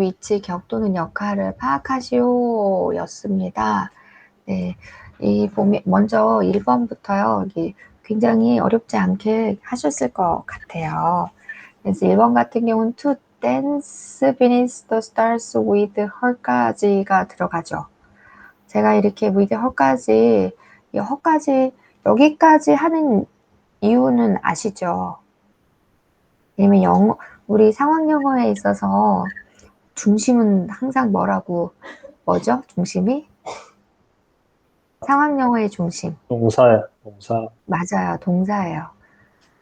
위치, 격 또는 역할을 파악하시오 였습니다. 네, 먼저 1번부터요. 여기 굉장히 어렵지 않게 하셨을 것 같아요. 그래서 1번 같은 경우는 to dance beneath the stars with her까지가 들어가죠. 제가 이렇게 with her까지, 이 her까지, 여기까지 하는 이유는 아시죠? 왜냐면 우리 상황 영어에 있어서 중심은 항상 뭐죠? 중심이? 상황 영어의 중심. 동사야, 동사. 맞아요. 동사예요.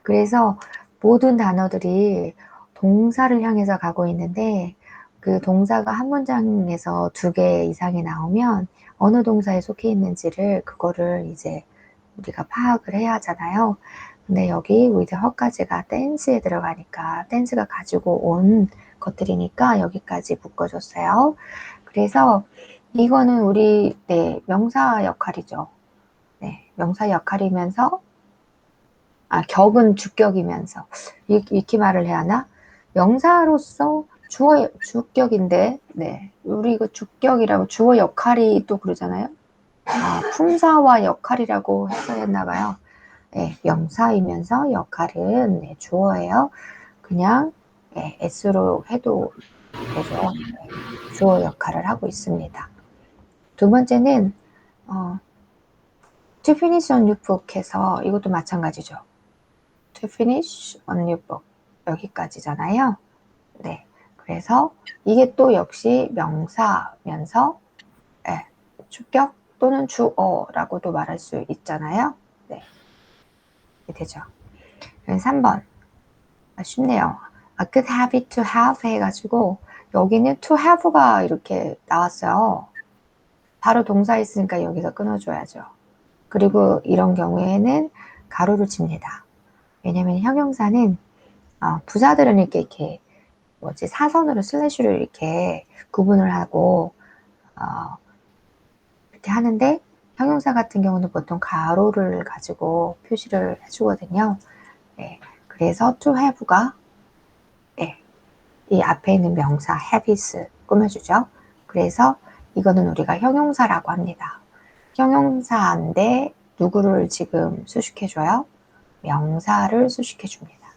그래서 모든 단어들이 동사를 향해서 가고 있는데 그 동사가 한 문장에서 2개 이상이 나오면 어느 동사에 속해 있는지를 그거를 이제 우리가 파악을 해야 하잖아요. 근데 여기 with her까지가 댄스에 들어가니까 댄스가 가지고 온 것들이니까 여기까지 묶어줬어요. 그래서 이거는 우리 명사 역할이죠. 네, 명사 역할이면서 격은 주격이면서 이렇게 말을 해야 하나? 명사로서 주격인데, 네, 우리 이거 주격이라고 주어 역할이 또 그러잖아요. 품사와 역할이라고 했어야 했나 봐요. 네, 명사이면서 역할은 주어예요. 그냥 S로 해도 되죠. 네, 주어 역할을 하고 있습니다. 두 번째는 to finish on your book 해서 이것도 마찬가지죠. to finish on your book 여기까지잖아요. 네, 그래서 이게 또 역시 명사면서 주격 또는 주어라고도 말할 수 있잖아요. 네, 되죠. 3번 쉽네요. good habit to have 해가지고 여기는 to have가 이렇게 나왔어요. 바로 동사 있으니까 여기서 끊어줘야죠. 그리고 이런 경우에는 가로를 칩니다. 왜냐면 형용사는 부사들은 이렇게 사선으로 슬래시를 이렇게 구분을 하고 이렇게 하는데 형용사 같은 경우는 보통 가로를 가지고 표시를 해주거든요. 네, 그래서 to have가 이 앞에 있는 명사 habits 꾸며주죠. 그래서 이거는 우리가 형용사라고 합니다. 형용사인데 누구를 지금 수식해줘요? 명사를 수식해줍니다.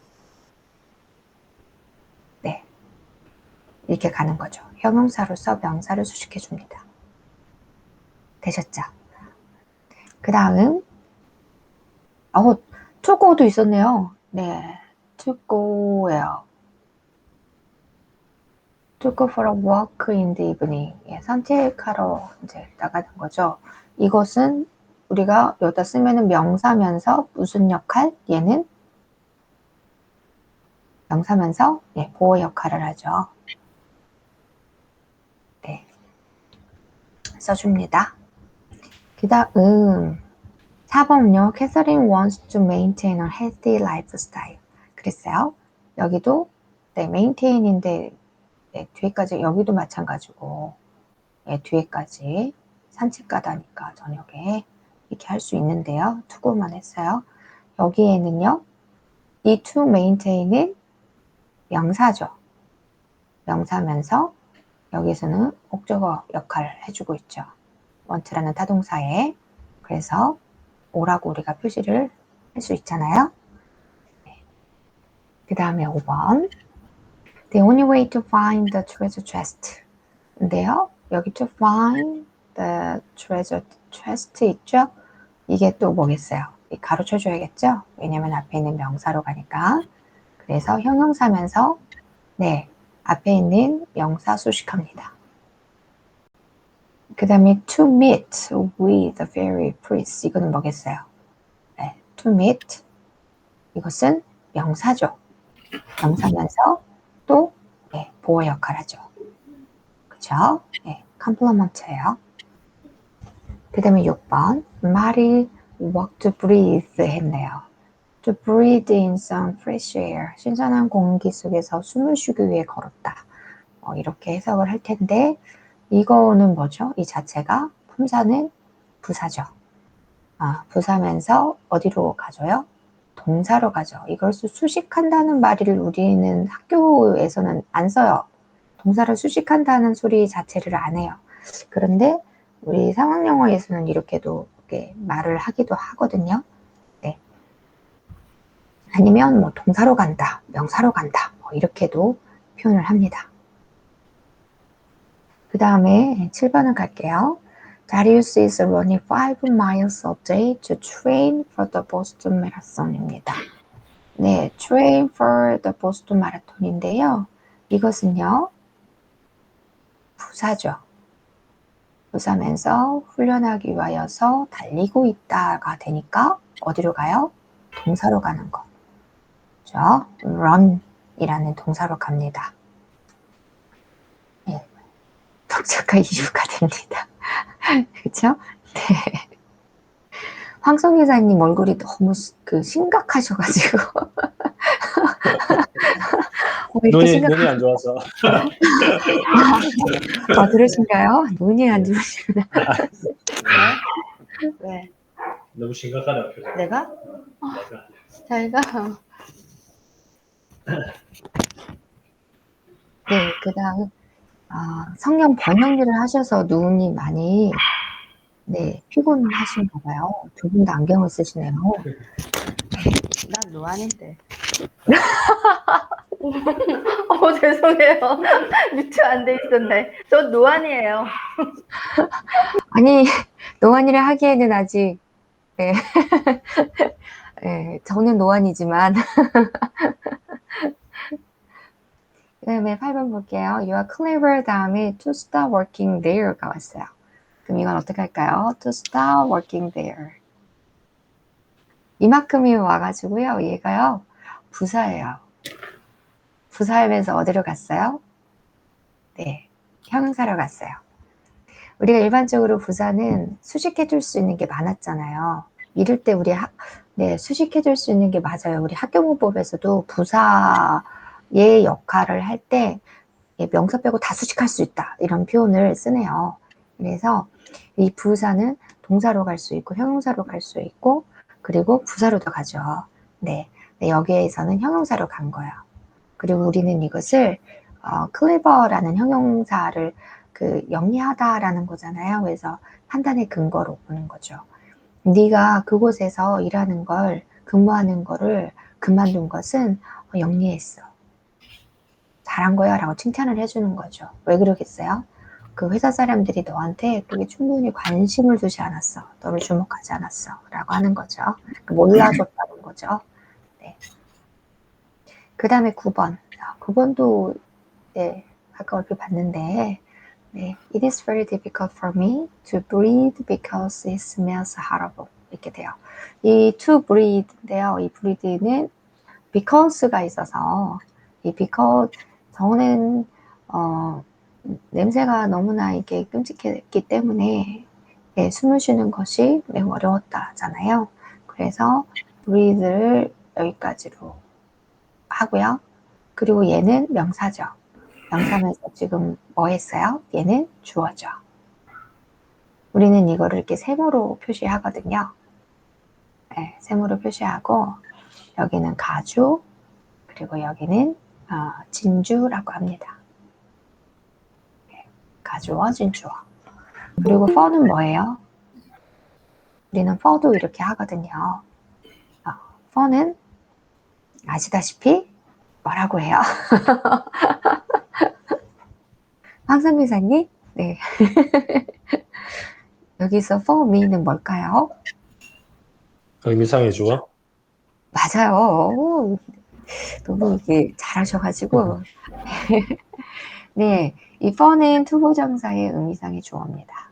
네, 이렇게 가는 거죠. 형용사로서 명사를 수식해줍니다. 되셨죠? 그 다음 to go도 있었네요. 네, to go예요. to go for a walk in the evening. 산책하러 이제 나가는 거죠. 이것은 우리가 여기다 쓰면은 명사면서 무슨 역할? 얘는 명사면서 보호 역할을 하죠. 네, 써줍니다. 그 다음 4번은요. Catherine wants to maintain a healthy lifestyle. 그랬어요. 여기도 maintain인데 뒤에까지 여기도 마찬가지고 뒤에까지 산책 가다니까 저녁에 이렇게 할 수 있는데요. 투고만 했어요. 여기에는요. 이 to maintain은 명사죠. 명사면서 여기서는 목적어 역할을 해주고 있죠. want라는 타동사에. 그래서 오라고 우리가 표시를 할 수 있잖아요. 그 다음에 5번 The only way to find the treasure chest 인데요. 여기 to find the treasure chest 있죠? 이게 또 뭐겠어요? 가로쳐줘야겠죠? 왜냐면 앞에 있는 명사로 가니까. 그래서 형용사면서 앞에 있는 명사 수식합니다. 그 다음에 to meet with the fairy prince 이거는 뭐겠어요? to meet 이것은 명사죠. 명사면서 또 보호 역할 하죠. 그쵸? 컴플리먼트예요. 그 다음에 6번 말이 walk to breathe 했네요. To breathe in some fresh air 신선한 공기 속에서 숨을 쉬기 위해 걸었다. 이렇게 해석을 할 텐데 이거는 뭐죠? 이 자체가 품사는 부사죠. 부사면서 어디로 가져요? 동사로 가죠. 이걸 수식한다는 말을 우리는 학교에서는 안 써요. 동사를 수식한다는 소리 자체를 안 해요. 그런데 우리 상황 영어에서는 이렇게도 이렇게 말을 하기도 하거든요. 네. 아니면 뭐 동사로 간다, 명사로 간다, 뭐 이렇게도 표현을 합니다. 그 다음에 7번을 갈게요. Darius is running 5 miles a day to train for the Boston Marathon입니다. 네, train for the Boston Marathon인데요. 이것은요, 부사죠. 부사면서 훈련하기 위하여서 달리고 있다가 되니까 어디로 가요? 동사로 가는 거. 그죠? run이라는 동사로 갑니다. 네, 독특한 이유가 됩니다. 그렇죠? 네. 황성 기사님 얼굴이 너무 심각하셔가지고 눈이 안 좋아서. 그러신가요? 눈이 안 좋으시구나. 왜? 너무 심각하다 표정. 내가? 내가. 잘가. 네, 그 다음 성형 번역일을 하셔서 눈이 많이 피곤하신가 봐요. 두 분 다 안경을 쓰시네요. 난 노안인데. 죄송해요. 뮤트 안 돼 있었네. 저 노안이에요. 아니, 노안이를 하기에는 아직 네. 네, 저는 노안이지만 그 다음에 8번 볼게요. You are clever 다음에 to start working there가 왔어요. 그럼 이건 어떻게 할까요? To start working there. 이만큼이 와가지고요. 얘가요. 부사예요. 부사하면서 어디로 갔어요? 네, 형용사로 갔어요. 우리가 일반적으로 부사는 수식해줄 수 있는 게 많았잖아요. 이럴 때 우리 수식해줄 수 있는 게 맞아요. 우리 학교문법에서도 부사의 역할을 할 때 명사 빼고 다 수식할 수 있다 이런 표현을 쓰네요. 그래서 이 부사는 동사로 갈 수 있고 형용사로 갈 수 있고 그리고 부사로도 가죠. 네, 여기에서는 형용사로 간 거예요. 그리고 우리는 이것을 clever라는 형용사를 영리하다라는 거잖아요. 그래서 판단의 근거로 보는 거죠. 네가 그곳에서 일하는 걸 근무하는 거를 그만둔 것은 영리했어. 잘한 거야 라고 칭찬을 해주는 거죠. 왜 그러겠어요? 그 회사 사람들이 너한테 그게 충분히 관심을 두지 않았어. 너를 주목하지 않았어. 라고 하는 거죠. 몰라줬다는 거죠. 네. 그 다음에 9번. 9번도 아까 얼핏 봤는데 It is very difficult for me to breathe because it smells horrible. 이렇게 돼요. 이 to breathe인데요. 이 breathe는 because가 있어서 이 because 저는 냄새가 너무나 이게 끔찍했기 때문에 숨을 쉬는 것이 매우 어려웠다잖아요. 그래서 breathe를 여기까지로 하고요. 그리고 얘는 명사죠. 명사면서 지금 뭐 했어요? 얘는 주어죠. 우리는 이거를 이렇게 세모로 표시하거든요. 네, 세모로 표시하고 여기는 가주 그리고 여기는 진주라고 합니다. 네, 가주어, 진주어. 그리고 for는 뭐예요? 우리는 for도 이렇게 하거든요. for는 아시다시피 뭐라고 해요? 황선미사님? 네. 여기서 for me는 뭘까요? 의미상의 주어? 맞아요. 너무 이게 잘하셔가지고. 네. 이 for는 투부정사의 의미상의 주어입니다.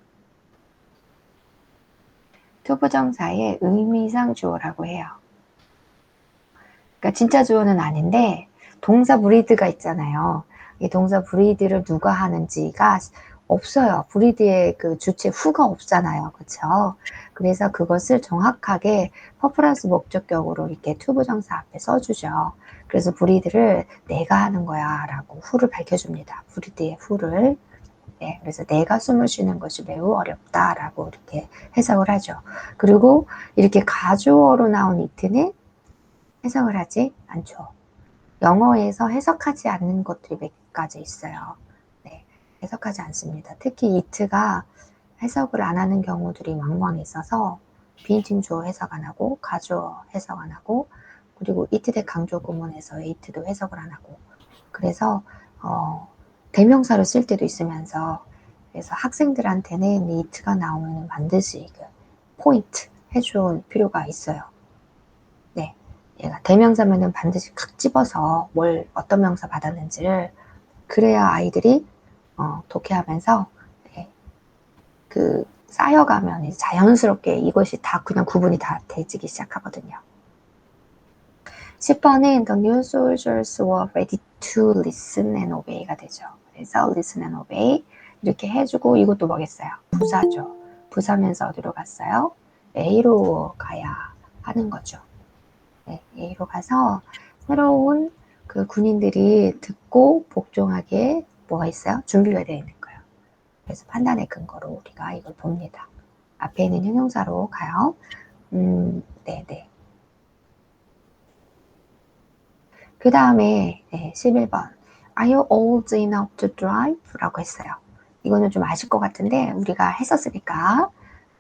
투부정사의 의미상 주어라고 해요. 그러니까 진짜 주어는 아닌데 동사 브리드가 있잖아요. 이 동사 브리드를 누가 하는지가 없어요. 브리드의 그 주체 후가 없잖아요. 그렇죠? 그래서 그것을 정확하게 퍼플러스 목적격으로 이렇게 투부정사 앞에 써주죠. 그래서 브리드를 내가 하는 거야 라고 후를 밝혀줍니다. 브리드의 후를. 네, 그래서 내가 숨을 쉬는 것이 매우 어렵다라고 이렇게 해석을 하죠. 그리고 이렇게 가주어로 나온 it는 해석을 하지 않죠. 영어에서 해석하지 않는 것들이 몇 가지 있어요. 해석하지 않습니다. 특히 it가 해석을 안 하는 경우들이 왕왕 있어서 비인칭 주어 해석 안 하고 가주어 해석 안 하고 그리고 it 대 강조 구문에서 it도 해석을 안 하고 그래서 대명사로 쓸 때도 있으면서 그래서 학생들한테는 it가 나오면 반드시 그 포인트 해줄 필요가 있어요. 네, 얘가 대명사면은 반드시 각 집어서 뭘 어떤 명사 받았는지를 그래야 아이들이 독해하면서 네, 그 쌓여가면 이제 자연스럽게 이것이 다 그냥 구분이 다 되지기 시작하거든요. 10번은 The new soldiers were ready to listen and obey가 되죠. 그래서 listen and obey 이렇게 해주고 이것도 뭐겠어요? 부사죠. 부사면서 어디로 갔어요? A로 가야 하는 거죠. 네, A로 가서 새로운 그 군인들이 듣고 복종하게 뭐가 있어요? 준비가 되어 있는 거예요. 그래서 판단의 근거로 우리가 이걸 봅니다. 앞에 있는 형용사로 가요. 네네. 그 다음에 11번 Are you old enough to drive? 라고 했어요. 이거는 좀 아실 것 같은데 우리가 했었으니까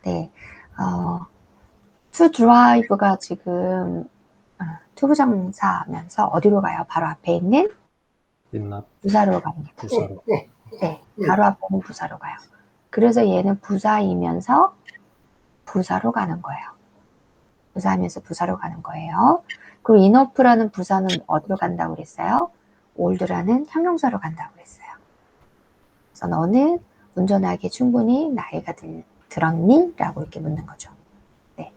네, to drive가 지금 투부정사면서 어디로 가요? 바로 앞에 있는 있나? 부사로 갑니다. 부사로. 네, 바로 앞에 있는 부사로 가요. 그래서 얘는 부사이면서 부사로 가는 거예요. 부사하면서 부사로 가는 거예요. 그리고 enough라는 부사는 어디로 간다고 그랬어요? old라는 형용사로 간다고 그랬어요. 그래서 너는 운전하기에 충분히 나이가 들었니? 라고 이렇게 묻는 거죠. 네.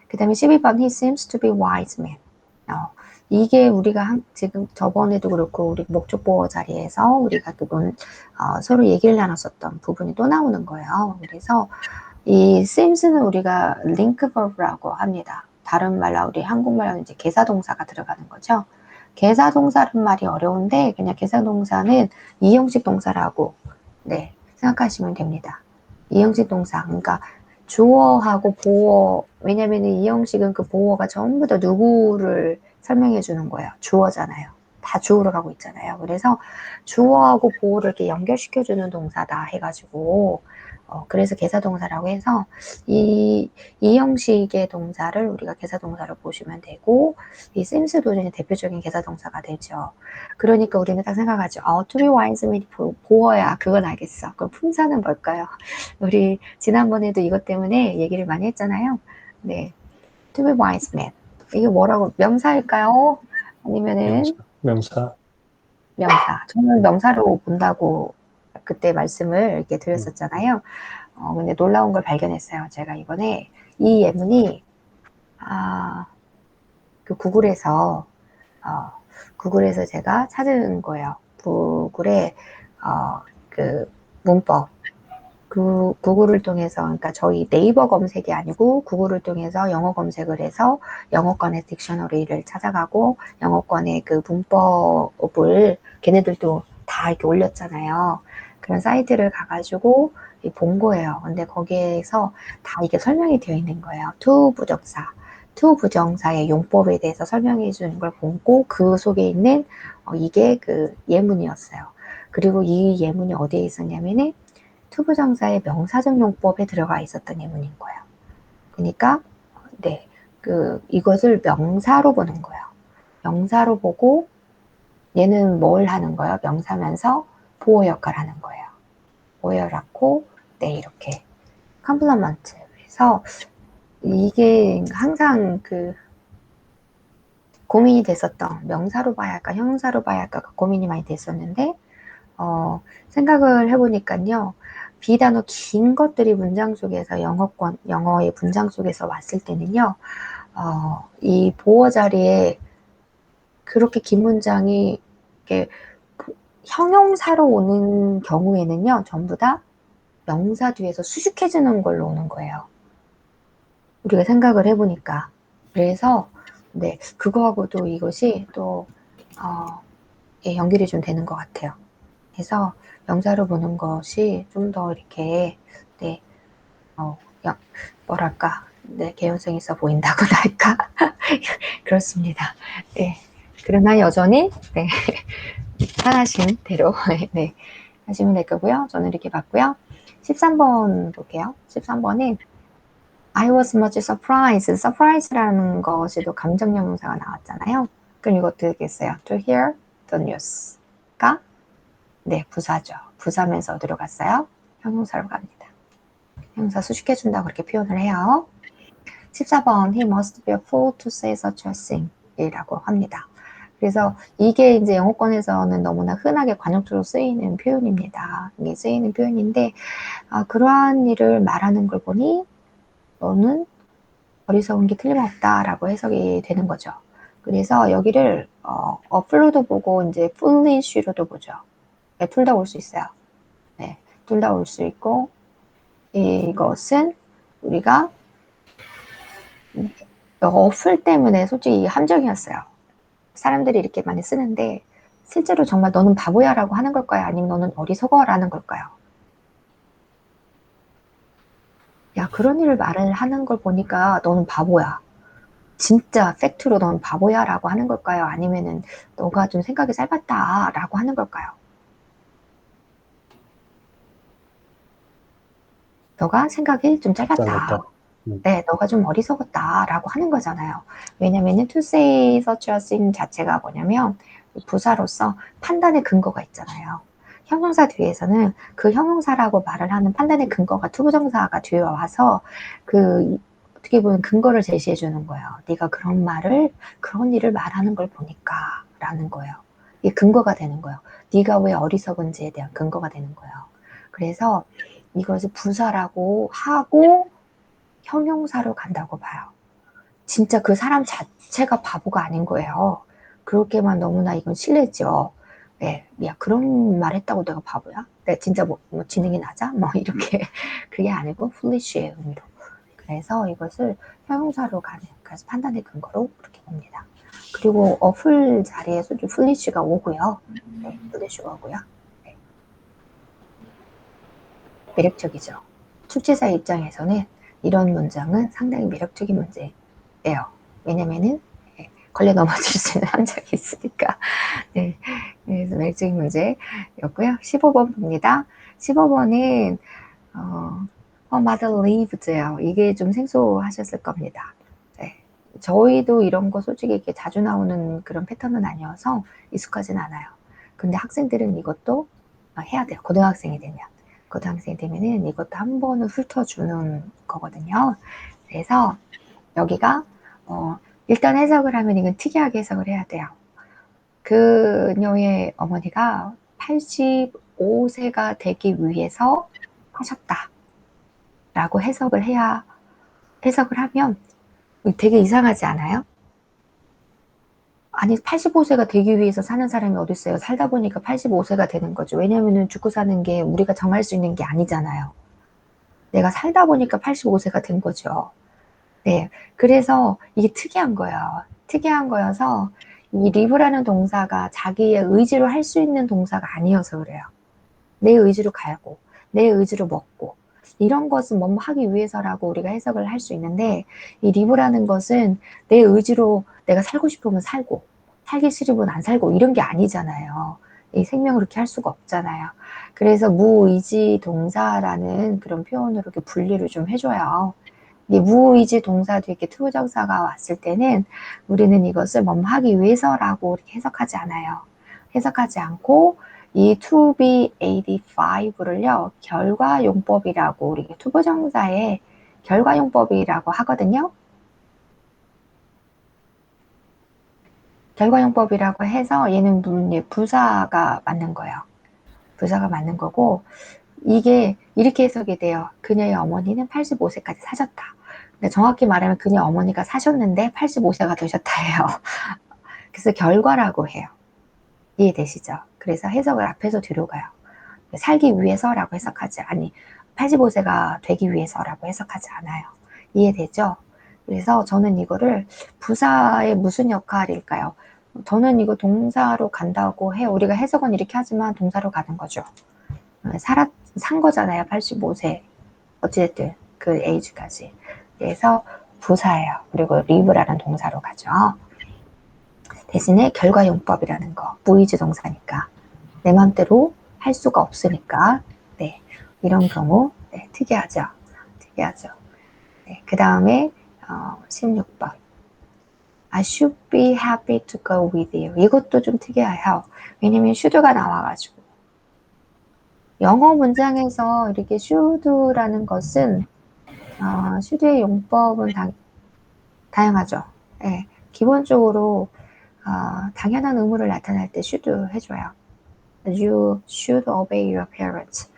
그 다음에 12번 He seems to be wise man. 이게 우리가 지금 저번에도 그렇고 우리 목적보호 자리에서 우리가 서로 얘기를 나눴었던 부분이 또 나오는 거예요. 그래서 이 seems는 우리가 link verb라고 합니다. 다른 말로 우리 한국말로는 이제 계사동사가 들어가는 거죠. 계사동사란 말이 어려운데 그냥 계사동사는 이형식 동사라고 네, 생각하시면 됩니다. 이형식 동사, 그러니까 주어하고 보어, 왜냐면 이형식은 그 보어가 전부 다 누구를 설명해 주는 거예요. 주어잖아요. 다 주어로 가고 있잖아요. 그래서 주어하고 보어를 이렇게 연결시켜 주는 동사다 해가지고 그래서 계사동사라고 해서 이 형식의 동사를 우리가 계사동사로 보시면 되고 이 seems도 대표적인 계사동사가 되죠. 그러니까 우리는 딱 생각하죠. to be wise man 보어야 그건 알겠어. 그럼 품사는 뭘까요? 우리 지난번에도 이것 때문에 얘기를 많이 했잖아요. 네, to be wise man 이게 뭐라고 명사일까요? 아니면은 명사. 저는 명사로 본다고 그때 말씀을 이렇게 드렸었잖아요. 근데 놀라운 걸 발견했어요. 제가 이번에 이 예문이 그 구글에서 제가 찾은 거예요. 구글에 그 문법 그 구글을 통해서 그러니까 저희 네이버 검색이 아니고 구글을 통해서 영어 검색을 해서 영어권의 딕셔너리를 찾아가고 영어권의 그 문법을 걔네들도 다 이렇게 올렸잖아요. 그런 사이트를 가가지고 본 거예요. 근데 거기에서 다 이게 설명이 되어 있는 거예요. to 부정사의 용법에 대해서 설명해 주는 걸 보고 그 속에 있는 이게 그 예문이었어요. 그리고 이 예문이 어디에 있었냐면은 투부정사의 명사적 용법에 들어가 있었던 예문인 거예요. 그러니까 네, 이것을 명사로 보는 거예요. 명사로 보고 얘는 뭘 하는 거예요? 명사면서 보호 역할을 하는 거예요. 보호를 하고 네, 이렇게 컴플리먼트. 그래서 이게 항상 고민이 됐었던 명사로 봐야 할까 형용사로 봐야 할까 고민이 많이 됐었는데 생각을 해보니까요. 비단어 긴 것들이 문장 속에서 영어의 문장 속에서 왔을 때는요. 이 보어 자리에 그렇게 긴 문장이 이렇게 형용사로 오는 경우에는요. 전부 다 명사 뒤에서 수식해주는 걸로 오는 거예요. 우리가 생각을 해보니까. 그래서 네, 그거하고도 이것이 또 연결이 좀 되는 것 같아요. 그래서 명사로 보는 것이 좀 더 이렇게 네, 뭐랄까 네, 개연성 있어 보인다고나 할까 그렇습니다. 네, 그러나 여전히 네, 편하신 대로 네, 하시면 될 거고요. 저는 이렇게 봤고요. 13번 볼게요. 13번은 I was much surprised. surprise라는 것이 또 감정형 동사가 나왔잖아요. 그럼 이것도 되겠어요. To hear the news가 네, 부사죠. 부사면서 어디로 갔어요? 형용사로 갑니다. 형용사 수식해준다고 그렇게 표현을 해요. 14번 He must be a fool to say such a thing 이라고 합니다. 그래서 이게 이제 영어권에서는 너무나 흔하게 관용적으로 쓰이는 표현입니다. 이게 쓰이는 표현인데 그러한 일을 말하는 걸 보니 너는 어리석은 게 틀림없다라고 해석이 되는 거죠. 그래서 여기를 fool도 보고 이제 foolish로도 보죠. 네, 둘 다 올 수 있어요. 네, 둘 다 올 수 있고 이것은 우리가 어플 때문에 솔직히 함정이었어요. 사람들이 이렇게 많이 쓰는데 실제로 정말 너는 바보야 라고 하는 걸까요? 아니면 너는 어리석어 라는 걸까요? 야, 그런 일을 말을 하는 걸 보니까 너는 바보야. 진짜 팩트로 넌 바보야 라고 하는 걸까요? 아니면은 너가 좀 생각이 짧았다 라고 하는 걸까요? 너가 생각이 좀 짧았다. 짧았다. 네, 너가 좀 어리석었다 라고 하는 거잖아요. 왜냐면은 to say such a thing 자체가 뭐냐면 부사로서 판단의 근거가 있잖아요. 형용사 뒤에서는 그 형용사라고 말을 하는 판단의 근거가 투부정사가 뒤에 와서 그 어떻게 보면 근거를 제시해 주는 거예요. 네가 그런 일을 말하는 걸 보니까 라는 거예요. 이게 근거가 되는 거예요. 네가 왜 어리석은지에 대한 근거가 되는 거예요. 그래서 이것을 부사라고 하고 형용사로 간다고 봐요. 진짜 그 사람 자체가 바보가 아닌 거예요. 그렇게만 너무나 이건 실례죠. 네, 야 그런 말 했다고 내가 바보야? 네, 진짜 뭐 지능이 낮아? 뭐 이렇게 그게 아니고 foolish의 의미로. 그래서 이것을 형용사로 가는 그래서 판단의 근거로 그렇게 봅니다. 그리고 어플 자리에 솔직히 foolish가 오고요. 네, foolish가 오고요. 네. 매력적이죠. 출제자 입장에서는 이런 문장은 상당히 매력적인 문제예요. 왜냐면은 걸려 넘어질 수 있는 함정이 있으니까. 네, 그래서 매력적인 문제였고요. 15번 봅니다. 15번은 mother lived예요. 이게 좀 생소하셨을 겁니다. 네, 저희도 이런 거 솔직히 이렇게 자주 나오는 그런 패턴은 아니어서 익숙하진 않아요. 근데 학생들은 이것도 해야 돼요. 고등학생이 되면은 이것도 한 번은 훑어주는 거거든요. 그래서 여기가 일단 해석을 하면 이건 특이하게 해석을 해야 돼요. 그녀의 어머니가 85세가 되기 위해서 하셨다 라고 해석을 하면 되게 이상하지 않아요? 아니 85세가 되기 위해서 사는 사람이 어디 있어요? 살다 보니까 85세가 되는 거죠. 왜냐면은 죽고 사는 게 우리가 정할 수 있는 게 아니잖아요. 내가 살다 보니까 85세가 된 거죠. 네, 그래서 이게 특이한 거예요. 특이한 거여서 이 live라는 동사가 자기의 의지로 할 수 있는 동사가 아니어서 그래요. 내 의지로 갈고 내 의지로 먹고 이런 것은 뭐뭐 하기 위해서라고 우리가 해석을 할 수 있는데 이 live라는 것은 내 의지로 내가 살고 싶으면 살고 살기 싫으면 안 살고 이런 게 아니잖아요. 이 생명을 그렇게 할 수가 없잖아요. 그래서 무의지 동사라는 그런 표현으로 이렇게 분리를 좀 해줘요. 이 무의지 동사 뒤에 이렇게 투부정사가 왔을 때는 우리는 이것을 뭐뭐 하기 위해서라고 이렇게 해석하지 않아요. 해석하지 않고 이 to be 85를요 결과용법이라고 우리 투부정사의 결과용법이라고 하거든요. 결과용법이라고 해서 얘는 부사가 맞는 거예요. 부사가 맞는 거고 이게 이렇게 해석이 돼요. 그녀의 어머니는 85세까지 사셨다. 근데 정확히 말하면 그녀 어머니가 사셨는데 85세가 되셨다예요. 그래서 결과라고 해요. 이해되시죠? 그래서 해석을 앞에서 뒤로 가요. 살기 위해서라고 해석하지 아니 85세가 되기 위해서라고 해석하지 않아요. 이해되죠? 그래서 저는 이거를 부사의 무슨 역할일까요? 저는 이거 동사로 간다고 해요. 우리가 해석은 이렇게 하지만 동사로 가는 거죠. 산 거잖아요. 85세. 어찌됐든 그 에이지까지. 그래서 부사예요. 그리고 live라는 동사로 가죠. 대신에 결과용법이라는 거. 무의지 동사니까. 내 맘대로 할 수가 없으니까. 네, 이런 경우 네, 특이하죠. 특이하죠. 네, 그 다음에 16번. I should be happy to go with you. 이것도 좀 특이해요. 왜냐면 should가 나와가지고. 영어 문장에서 이렇게 should라는 것은 should의 용법은 다양하죠. 네, 기본적으로 당연한 의무를 나타낼 때 should 해줘요. You should obey your parents.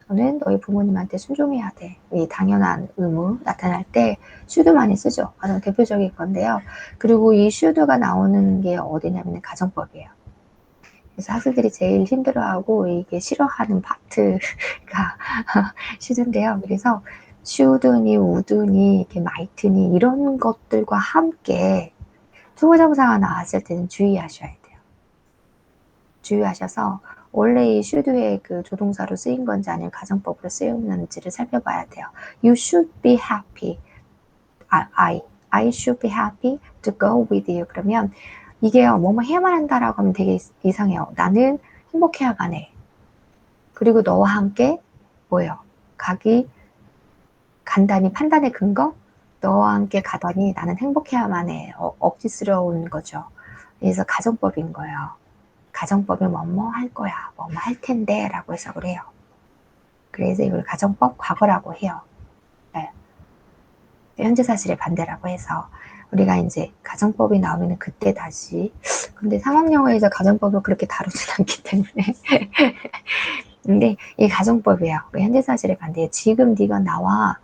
너는 너희 부모님한테 순종해야 돼. 이 당연한 의무 나타날 때 should 많이 쓰죠. 가장 대표적인 건데요. 그리고 이 should가 나오는 게 어디냐면 가정법이에요. 그래서 학생들이 제일 힘들어하고 이게 싫어하는 파트가 should인데요. 그래서 should니 would니 이렇게 might니 이런 것들과 함께 투부정사가 나왔을 때는 주의하셔야 돼요. 주의하셔서 원래 이 should의 그 조동사로 쓰인 건지 아니면 가정법으로 쓰였는지를 살펴봐야 돼요. You should be happy. I should be happy to go with you. 그러면 이게 뭐뭐 해야만 한다라고 하면 되게 이상해요. 나는 행복해야만 해. 그리고 너와 함께 뭐예요? 간다니 판단의 근거? 너와 함께 가다니 나는 행복해야만 해. 억지스러운 거죠. 그래서 가정법인 거예요. 가정법이 뭐뭐 할 거야, 뭐뭐 할 텐데 라고 해석을 해요. 그래서 이걸 가정법 과거라고 해요. 네. 현재 사실의 반대라고 해서 우리가 이제 가정법이 나오면 그때 다시 근데 상황영어에서 가정법을 그렇게 다루진 않기 때문에 근데 이 가정법이에요. 현재 사실의 반대에 지금 네가 나와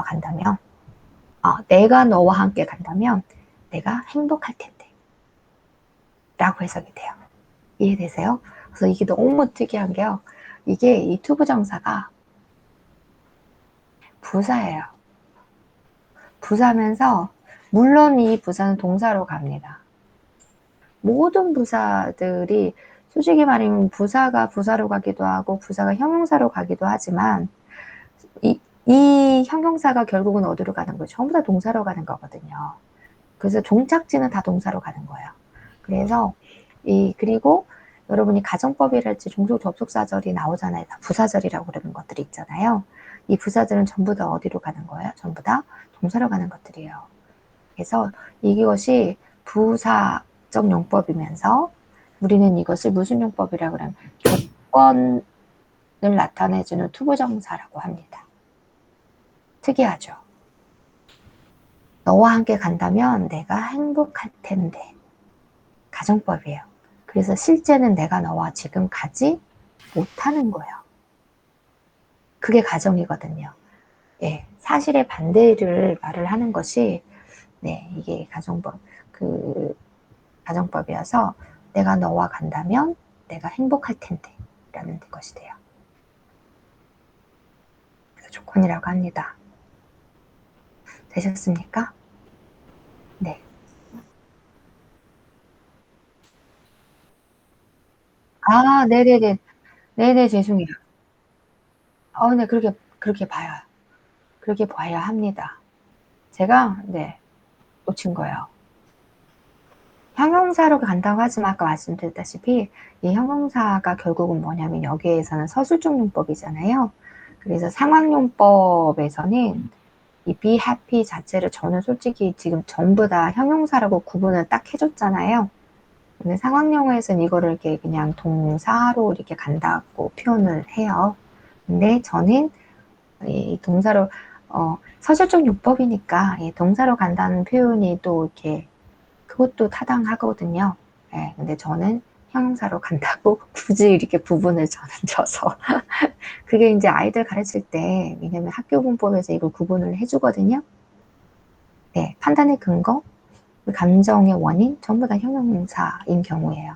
간다면 내가 너와 함께 간다면 내가 행복할 텐데 라고 해석이 돼요. 이해되세요? 그래서 이게 너무 특이한 게요. 이게 이 투부정사가 부사예요. 부사면서 물론 이 부사는 동사로 갑니다. 모든 부사들이 솔직히 말하면 부사가 부사로 가기도 하고 부사가 형용사로 가기도 하지만 이 형용사가 결국은 어디로 가는 거죠? 전부 다 동사로 가는 거거든요. 그래서 종착지는 다 동사로 가는 거예요. 그래서 그리고 여러분이 가정법이랄지 종속 접속사절이 나오잖아요. 다 부사절이라고 그러는 것들이 있잖아요. 이 부사들은 전부 다 어디로 가는 거예요? 전부 다 동사로 가는 것들이에요. 그래서 이것이 부사적 용법이면서 우리는 이것을 무슨 용법이라고 하면 조건을 나타내주는 투부정사라고 합니다. 특이하죠? 너와 함께 간다면 내가 행복할 텐데. 가정법이에요. 그래서 실제는 내가 너와 지금 가지 못하는 거예요. 그게 가정이거든요. 예, 사실의 반대를 말을 하는 것이 이게 가정법이어서 내가 너와 간다면 내가 행복할 텐데 라는 것이 돼요. 그래서 조건이라고 합니다. 되셨습니까? 네. 네네네. 네네, 죄송해요. 네, 그렇게 봐요. 그렇게 봐야 합니다. 제가, 놓친 거예요. 형용사로 간다고 하지만 아까 말씀드렸다시피 이 형용사가 결국은 뭐냐면 여기에서는 서술적 용법이잖아요. 그래서 상황용법에서는 이 be happy 자체를 저는 솔직히 지금 전부 다 형용사라고 구분을 딱 해줬잖아요. 근데 상황용어에서는 이거를 이렇게 그냥 동사로 이렇게 간다고 표현을 해요. 근데 저는 이 동사로 서술적 용법이니까 동사로 간다는 표현이 또 이렇게 그것도 타당하거든요. 근데 저는 형용사로 간다고 굳이 이렇게 부분을 저는 져서 그게 이제 아이들 가르칠 때 왜냐면 학교 문법에서 이걸 구분을 해주거든요. 판단의 근거, 감정의 원인 전부 다 형용사인 경우예요.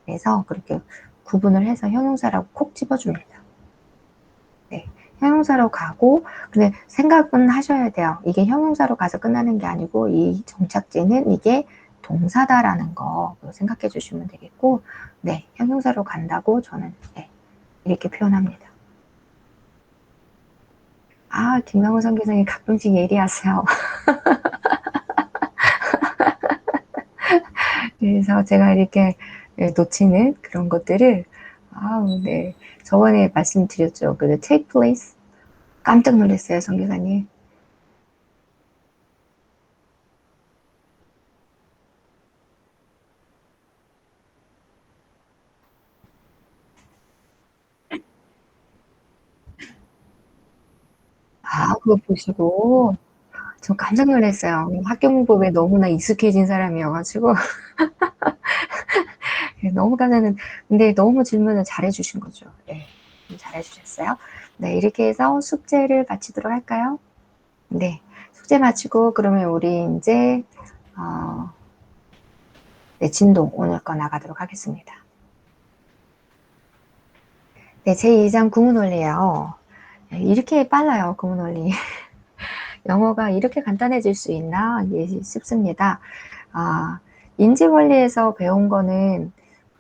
그래서 그렇게 구분을 해서 형용사라고 콕 집어줍니다. 형용사로 가고 근데 생각은 하셔야 돼요. 이게 형용사로 가서 끝나는 게 아니고 이 종착지는 이게 동사다라는 거 생각해 주시면 되겠고 형용사로 간다고 저는 이렇게 표현합니다. 김강호 선교사님 가끔씩 예리하세요. 그래서 제가 이렇게 놓치는 그런 것들을 아우, 네. 저번에 말씀드렸죠. 그 take place. 깜짝 놀랐어요, 선교사님. 아, 그거 보시고 저 깜짝 놀랐어요. 학교문법에 너무나 익숙해진 사람이어가지고 너무 깜짝 놀랐는데 근데 너무 질문을 잘해주신 거죠. 네, 잘해주셨어요. 네, 이렇게 해서 숙제를 마치도록 할까요? 네, 숙제 마치고 그러면 우리 이제 네, 진도 오늘 거 나가도록 하겠습니다. 네, 제2장 구문원리예요. 이렇게 빨라요, 구문원리. 영어가 이렇게 간단해질 수 있나 싶습니다. 인지원리에서 배운 거는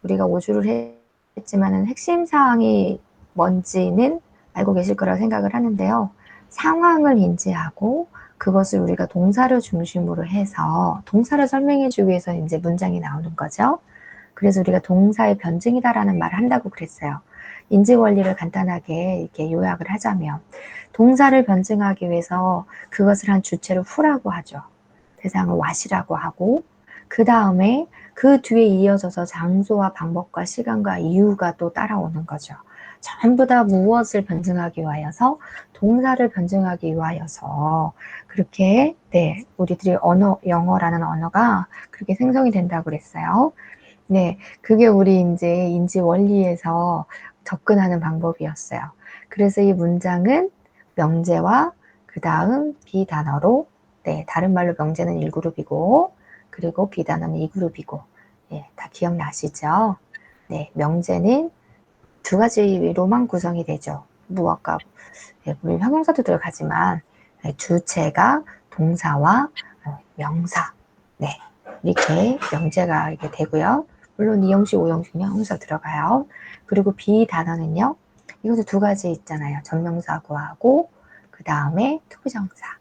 우리가 오주를 했지만은 핵심 사항이 뭔지는 알고 계실 거라고 생각을 하는데요. 상황을 인지하고 그것을 우리가 동사를 중심으로 해서 동사를 설명해 주기 위해서 이제 문장이 나오는 거죠. 그래서 우리가 동사의 변증이다라는 말을 한다고 그랬어요. 인지 원리를 간단하게 이렇게 요약을 하자면 동사를 변증하기 위해서 그것을 한 주체를 who라고 하죠. 대상을 what이라고 하고 그 다음에 그 뒤에 이어져서 장소와 방법과 시간과 이유가 또 따라오는 거죠. 전부 다 무엇을 변증하기 위하여서 동사를 변증하기 위하여서 그렇게 네 우리들이 영어라는 언어가 그렇게 생성이 된다고 그랬어요. 네, 그게 우리 이제 인지 원리에서 접근하는 방법이었어요. 그래서 이 문장은 명제와 그 다음 비단어로, 네, 다른 말로 명제는 1그룹이고, 그리고 비단어는 2그룹이고, 예, 다 기억나시죠? 네, 명제는 두 가지로만 구성이 되죠. 무엇과, 네, 물론 형용사도 들어가지만, 네, 주체가 동사와 명사, 네, 이렇게 명제가 이렇게 되고요. 물론 2형식, 5형식은 형용사 들어가요. 그리고 비단어는요. 이것도 두 가지 있잖아요. 전명사 구하고 그 다음에 투부정사.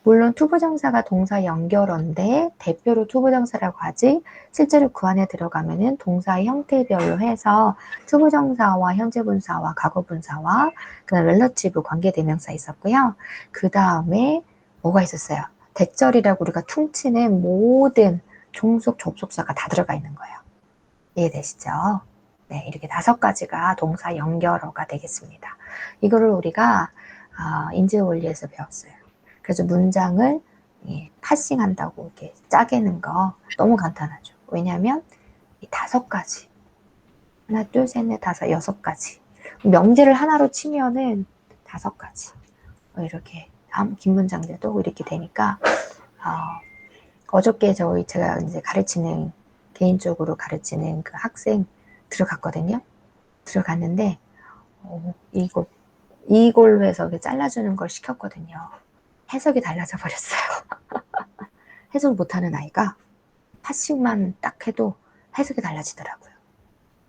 물론 투부정사가 동사 연결어인데 대표로 투부정사라고 하지 실제로 그 안에 들어가면은 동사의 형태별로 해서 투부정사와 현재분사와 과거분사와 그다음 렐러티브 관계대명사 있었고요. 그 다음에 뭐가 있었어요? 대절이라고 우리가 퉁치는 모든 종속 접속사가 다 들어가 있는 거예요. 이해되시죠? 네, 이렇게 5가지가 동사 연결어가 되겠습니다. 이거를 우리가 인지원리에서 배웠어요. 그래서 문장을 파싱한다고 이렇게 짜개는 거 너무 간단하죠. 왜냐하면 이 5가지 하나, 둘, 셋, 넷, 다섯, 6가지 명제를 하나로 치면은 5가지 이렇게 긴 문장들도 이렇게 되니까 어저께 제가 이제 가르치는 개인적으로 가르치는 그 학생 들어갔거든요. 들어갔는데 이걸로 해서 잘라주는 걸 시켰거든요. 해석이 달라져 버렸어요. 해석을 못하는 아이가 파싱만 딱 해도 해석이 달라지더라고요.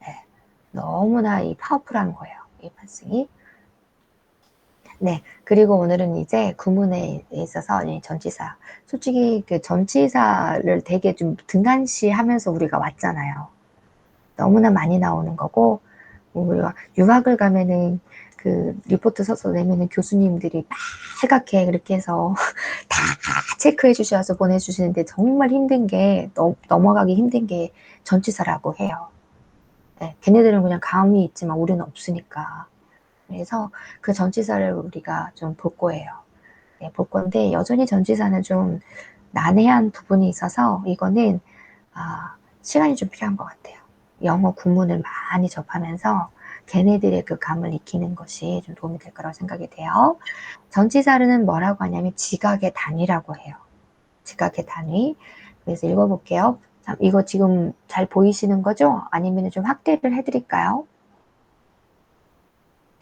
네, 너무나 이 파워풀한 거예요. 이 파싱이. 네, 그리고 오늘은 이제 구문에 있어서 전치사. 솔직히 그 전치사를 되게 좀 등한시 하면서 우리가 왔잖아요. 너무나 많이 나오는 거고, 우리가 유학을 가면은 그 리포트 써서 내면은 교수님들이 빨갛게 그렇게 해서 다 체크해 주셔서 보내주시는데 정말 힘든 게, 넘어가기 힘든 게 전치사라고 해요. 네, 걔네들은 그냥 감이 있지만 우리는 없으니까. 그래서 그 전치사를 우리가 좀 볼 거예요. 네, 볼 건데 여전히 전치사는 좀 난해한 부분이 있어서 이거는 시간이 좀 필요한 것 같아요. 영어 구문을 많이 접하면서 걔네들의 그 감을 익히는 것이 좀 도움이 될 거라고 생각이 돼요. 전치사는 뭐라고 하냐면 지각의 단위라고 해요. 지각의 단위. 그래서 읽어볼게요. 이거 지금 잘 보이시는 거죠? 아니면 좀 확대를 해드릴까요?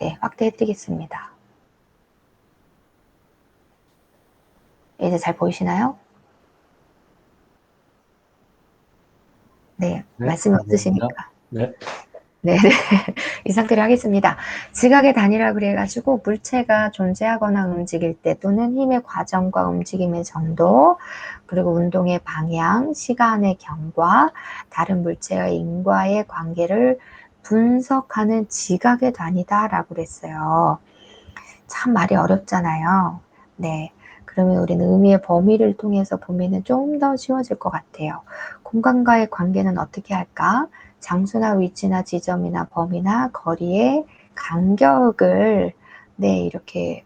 네, 확대해드리겠습니다. 이제 잘 보이시나요? 네, 네, 말씀이 감사합니다. 없으시니까. 네, 네, 이 상태로 하겠습니다. 지각의 단위라 그래가지고 물체가 존재하거나 움직일 때 또는 힘의 과정과 움직임의 정도, 그리고 운동의 방향, 시간의 경과, 다른 물체와 인과의 관계를 분석하는 지각의 단위다라고 그랬어요. 참 말이 어렵잖아요. 네. 그러면 우리는 의미의 범위를 통해서 보면은 좀 더 쉬워질 것 같아요. 공간과의 관계는 어떻게 할까? 장소나 위치나 지점이나 범위나 거리의 간격을 네, 이렇게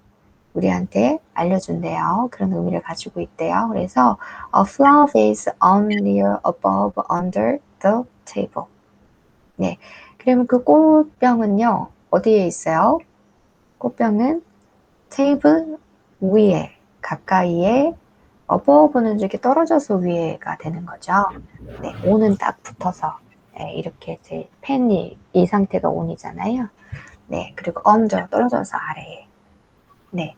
우리한테 알려준대요. 그런 의미를 가지고 있대요. 그래서 a flower vase on near above under the table. 네. 그러면 그 꽃병은요, 어디에 있어요? 꽃병은 테이블 위에, 가까이에, above는 이렇게 떨어져서 위에가 되는 거죠. 네, on은 딱 붙어서, 네, 이렇게 제 펜이 이 상태가 on이잖아요. 네, 그리고 under, 떨어져서 아래에. 네.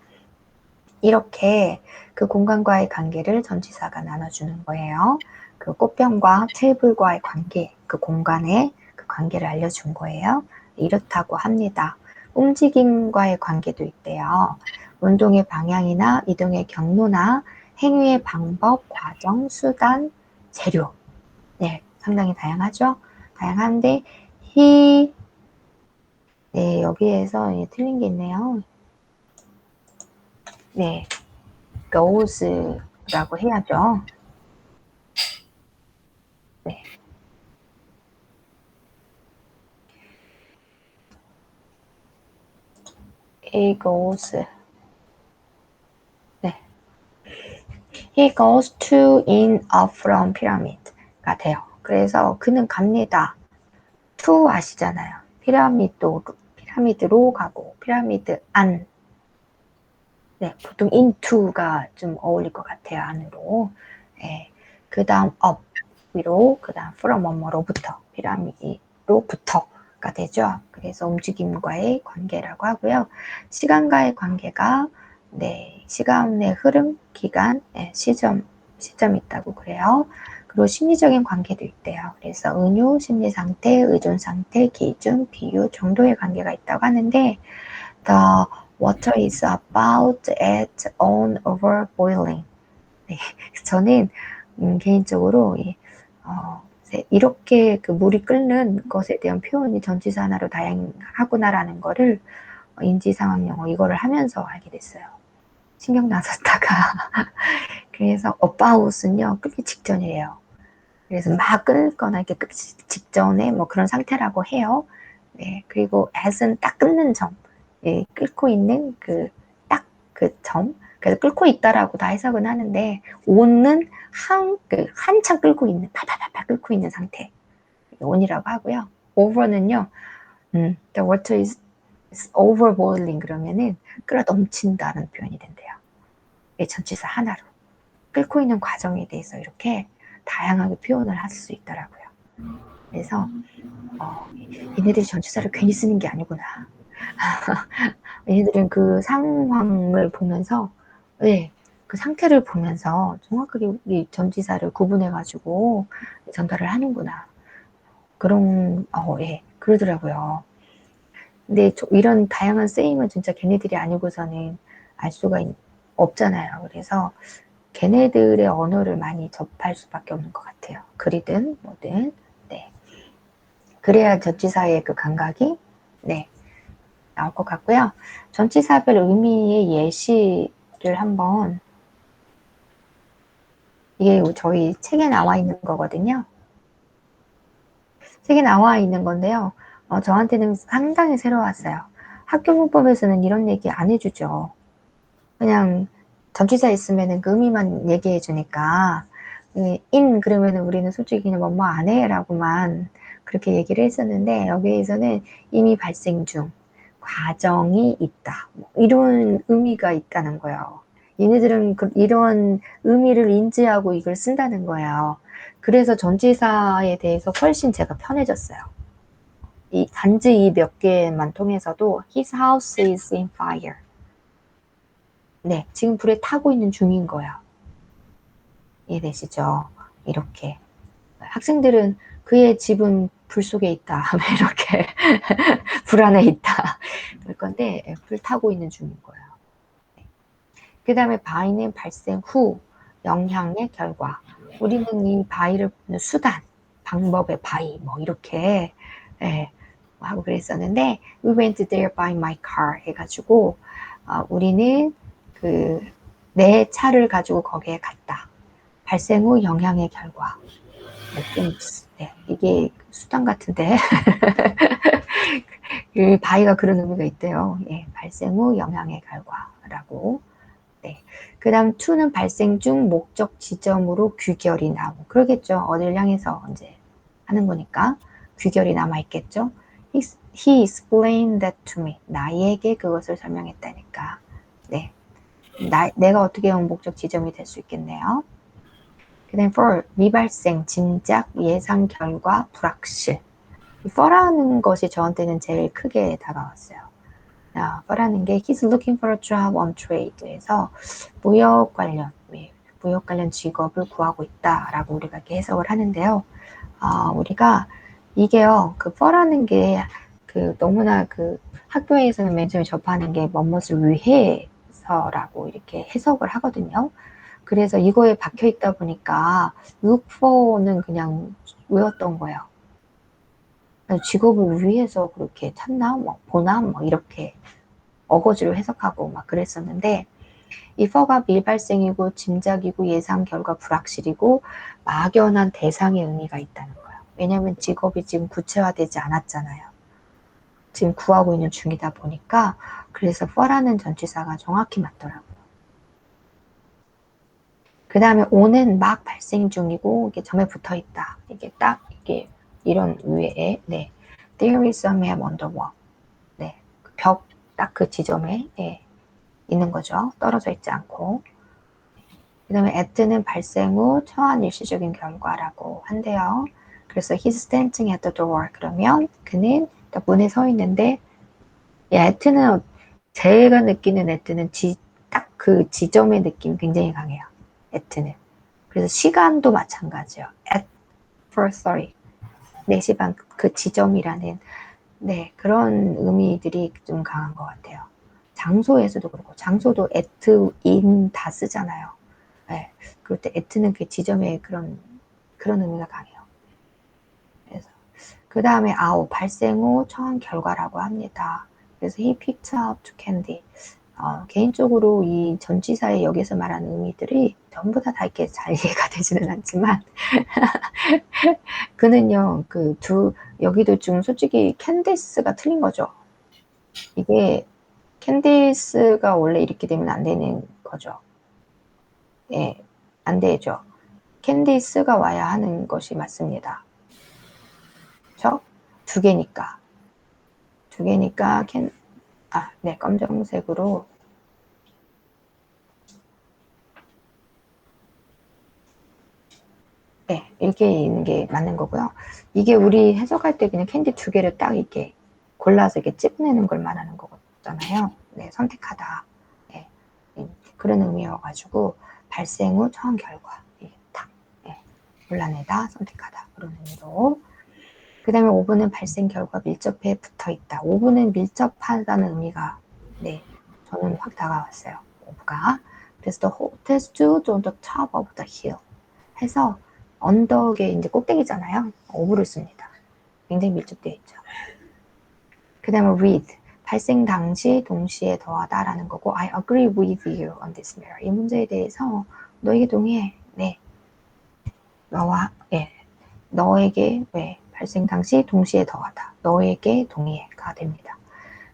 이렇게 그 공간과의 관계를 전치사가 나눠주는 거예요. 그 꽃병과 테이블과의 관계, 그 공간의 그 관계를 알려준 거예요. 이렇다고 합니다. 움직임과의 관계도 있대요. 운동의 방향이나 이동의 경로나 행위의 방법, 과정, 수단, 재료. 네, 상당히 다양하죠? 다양한데, 네, 여기에서 틀린 게 있네요. 네, goes라고 해야죠. 네. He goes. 네. He goes to in up from pyramid가 돼요. 그래서 그는 갑니다. to 아시잖아요. 피라미드로 가고 피라미드 안. 네, 보통 into가 좀 어울릴 것 같아요. 안으로. 네. 그 다음 up 위로, 그 다음 from 뭐로부터 피라미드로부터가 되죠. 그래서 움직임과의 관계라고 하고요. 시간과의 관계가 네, 시간의 흐름, 기간, 네, 시점이 있다고 그래요. 그리고 심리적인 관계도 있대요. 그래서 은유, 심리 상태, 의존 상태, 기준, 비유, 정도의 관계가 있다고 하는데 the water is about at on over boiling. 네, 저는 개인적으로 이렇게 그 물이 끓는 것에 대한 표현이 전치사 하나로 다양하구나라는 거를 인지상황 영어 이거를 하면서 알게 됐어요. 신경 나섰다가 그래서 about은요 끓기 직전이에요. 그래서 막 끓거나 이렇게 끓기 직전에 뭐 그런 상태라고 해요. 네, 그리고 at은 딱 끓는 점, 예, 끓고 있는 그 딱 그 점. 그래서 끓고 있다라고 다 해석은 하는데 on은 한참 끓고 있는 팔팔팔 끓고 있는 상태 on이라고 하고요. over는요, the water is over boiling 그러면은 끓어 넘친다는 표현이 된대요. 이 전치사 하나로 끓고 있는 과정에 대해서 이렇게 다양하게 표현을 할 수 있더라고요. 그래서 얘네들이 전치사를 괜히 쓰는 게 아니구나. 얘네들은 그 상황을 보면서, 네, 그 상태를 보면서 정확하게 이 전치사를 구분해가지고 전달을 하는구나. 그런, 예, 그러더라고요. 근데 이런 다양한 쓰임은 진짜 걔네들이 아니고서는 알 수가 없잖아요. 그래서 걔네들의 언어를 많이 접할 수밖에 없는 것 같아요. 글이든 뭐든. 네. 그래야 전치사의 그 감각이, 네, 나올 것 같고요. 전치사별 의미의 예시를 한번, 이게 저희 책에 나와 있는 거거든요. 책에 나와 있는 건데요. 저한테는 상당히 새로웠어요. 학교 문법에서는 이런 얘기 안 해주죠. 그냥 전치사 있으면은 그 의미만 얘기해 주니까, in 그러면은 우리는 솔직히 그냥 뭐뭐 안 해라고만 그렇게 얘기를 했었는데, 여기에서는 이미 발생 중, 과정이 있다, 뭐 이런 의미가 있다는 거예요. 얘네들은 이런 의미를 인지하고 이걸 쓴다는 거예요. 그래서 전치사에 대해서 훨씬 제가 편해졌어요. 단지 이 몇 개만 통해서도 his house is in fire. 네, 지금 불에 타고 있는 중인 거야. 이해되시죠? 이렇게. 학생들은 그의 집은 불 속에 있다. 이렇게 불 안에 있다. 그럴 건데 불 타고 있는 중인 거예요. 그 다음에 바이는 발생 후 영향의 결과. 우리는 이 바이를 보는 수단, 방법의 바이 뭐 이렇게 하고 그랬었는데 we went there by my car 해가지고 우리는 내 차를 가지고 거기에 갔다. 발생 후 영향의 결과. 네, 이게 수단 같은데 그 바이가 그런 의미가 있대요. 예, 발생 후 영향의 결과라고. 네. 그 다음 to는 발생 중 목적 지점으로 귀결이 나오고 그러겠죠. 어딜 향해서 이제 하는 거니까 귀결이 남아있겠죠. He explained that to me. 나에게 그것을 설명했다니까. 네. 내가 어떻게 하면 목적 지점이 될 수 있겠네요. 그 다음 for, 미발생, 짐작, 예상 결과, 불확실. for라는 것이 저한테는 제일 크게 다가왔어요. for라는 게 he's looking for a job on trade에서 무역 관련 직업을 구하고 있다라고 우리가 이렇게 해석을 하는데요. 우리가 이게요, for라는 게 너무나 학교에서는 맨 처음에 접하는 게 뭐뭇을 위해서라고 이렇게 해석을 하거든요. 그래서 이거에 박혀 있다 보니까 look for는 그냥 외웠던 거예요. 직업을 위해서 그렇게 찾나, 보나, 이렇게 어거지로 해석하고 막 그랬었는데, 이 for가 밀발생이고, 짐작이고, 예상 결과 불확실이고, 막연한 대상의 의미가 있다는 거예요. 왜냐면 직업이 지금 구체화되지 않았잖아요. 지금 구하고 있는 중이다 보니까, 그래서 for라는 전치사가 정확히 맞더라고요. 그 다음에 o는 막 발생 중이고 이게 점에 붙어 있다. 이게 이런 위에 네, there is some map on the wall. 네, 벽 딱 그 지점에 있는 거죠. 떨어져 있지 않고. 그 다음에 at는 발생 후 처한 일시적인 결과라고 한대요. 그래서 he's standing at the door. 그러면 그는 문에 서 있는데 at는 제가 느끼는 at는 딱 그 지점의 느낌이 굉장히 강해요. at는. 그래서 시간도 마찬가지예요. at 4:30. 4시 반 그 지점이라는 그런 의미들이 좀 강한 것 같아요. 장소에서도 그렇고 장소도 at, in 다 쓰잖아요. 네, 그럴 때 at는 그 지점의 그런 의미가 강해요. 그래서 그 다음에 out 발생 후 처한 결과라고 합니다. 그래서 he picked up two candy. 개인적으로 이 전치사에 여기서 말하는 의미들이 전부 다 이렇게 잘 이해가 되지는 않지만 그는요 여기도 좀 솔직히 캔디스가 틀린 거죠. 이게 캔디스가 원래 이렇게 되면 안 되는 거죠. 예, 안 되죠. 캔디스가 와야 하는 것이 맞습니다. 그렇죠? 두 개니까 네, 검정색으로 네, 이렇게 있는 게 맞는 거고요. 이게 우리 해석할 때 그냥 캔디 두 개를 딱 이렇게 골라서 이렇게 찝내는 걸 말하는 거잖아요. 네, 선택하다. 네, 그런 의미여가지고 발생 후 처한 결과 딱 골라내다, 선택하다 그런 의미로. 그 다음에 5분은 발생 결과 밀접해 붙어 있다. 5분은 밀접하다는 의미가 저는 확 다가왔어요. 5부가. 그래서 the hotel stood on the top of the hill 해서 언덕의 이제 꼭대기잖아요. 오브를 씁니다. 굉장히 밀접되어 있죠. 그 다음에 with 발생 당시 동시에 더하다라는 거고 I agree with you on this matter. 이 문제에 대해서 너에게 동의해. 네. 너에게 발생 당시 동시에 더하다. 너에게 동의해가 됩니다.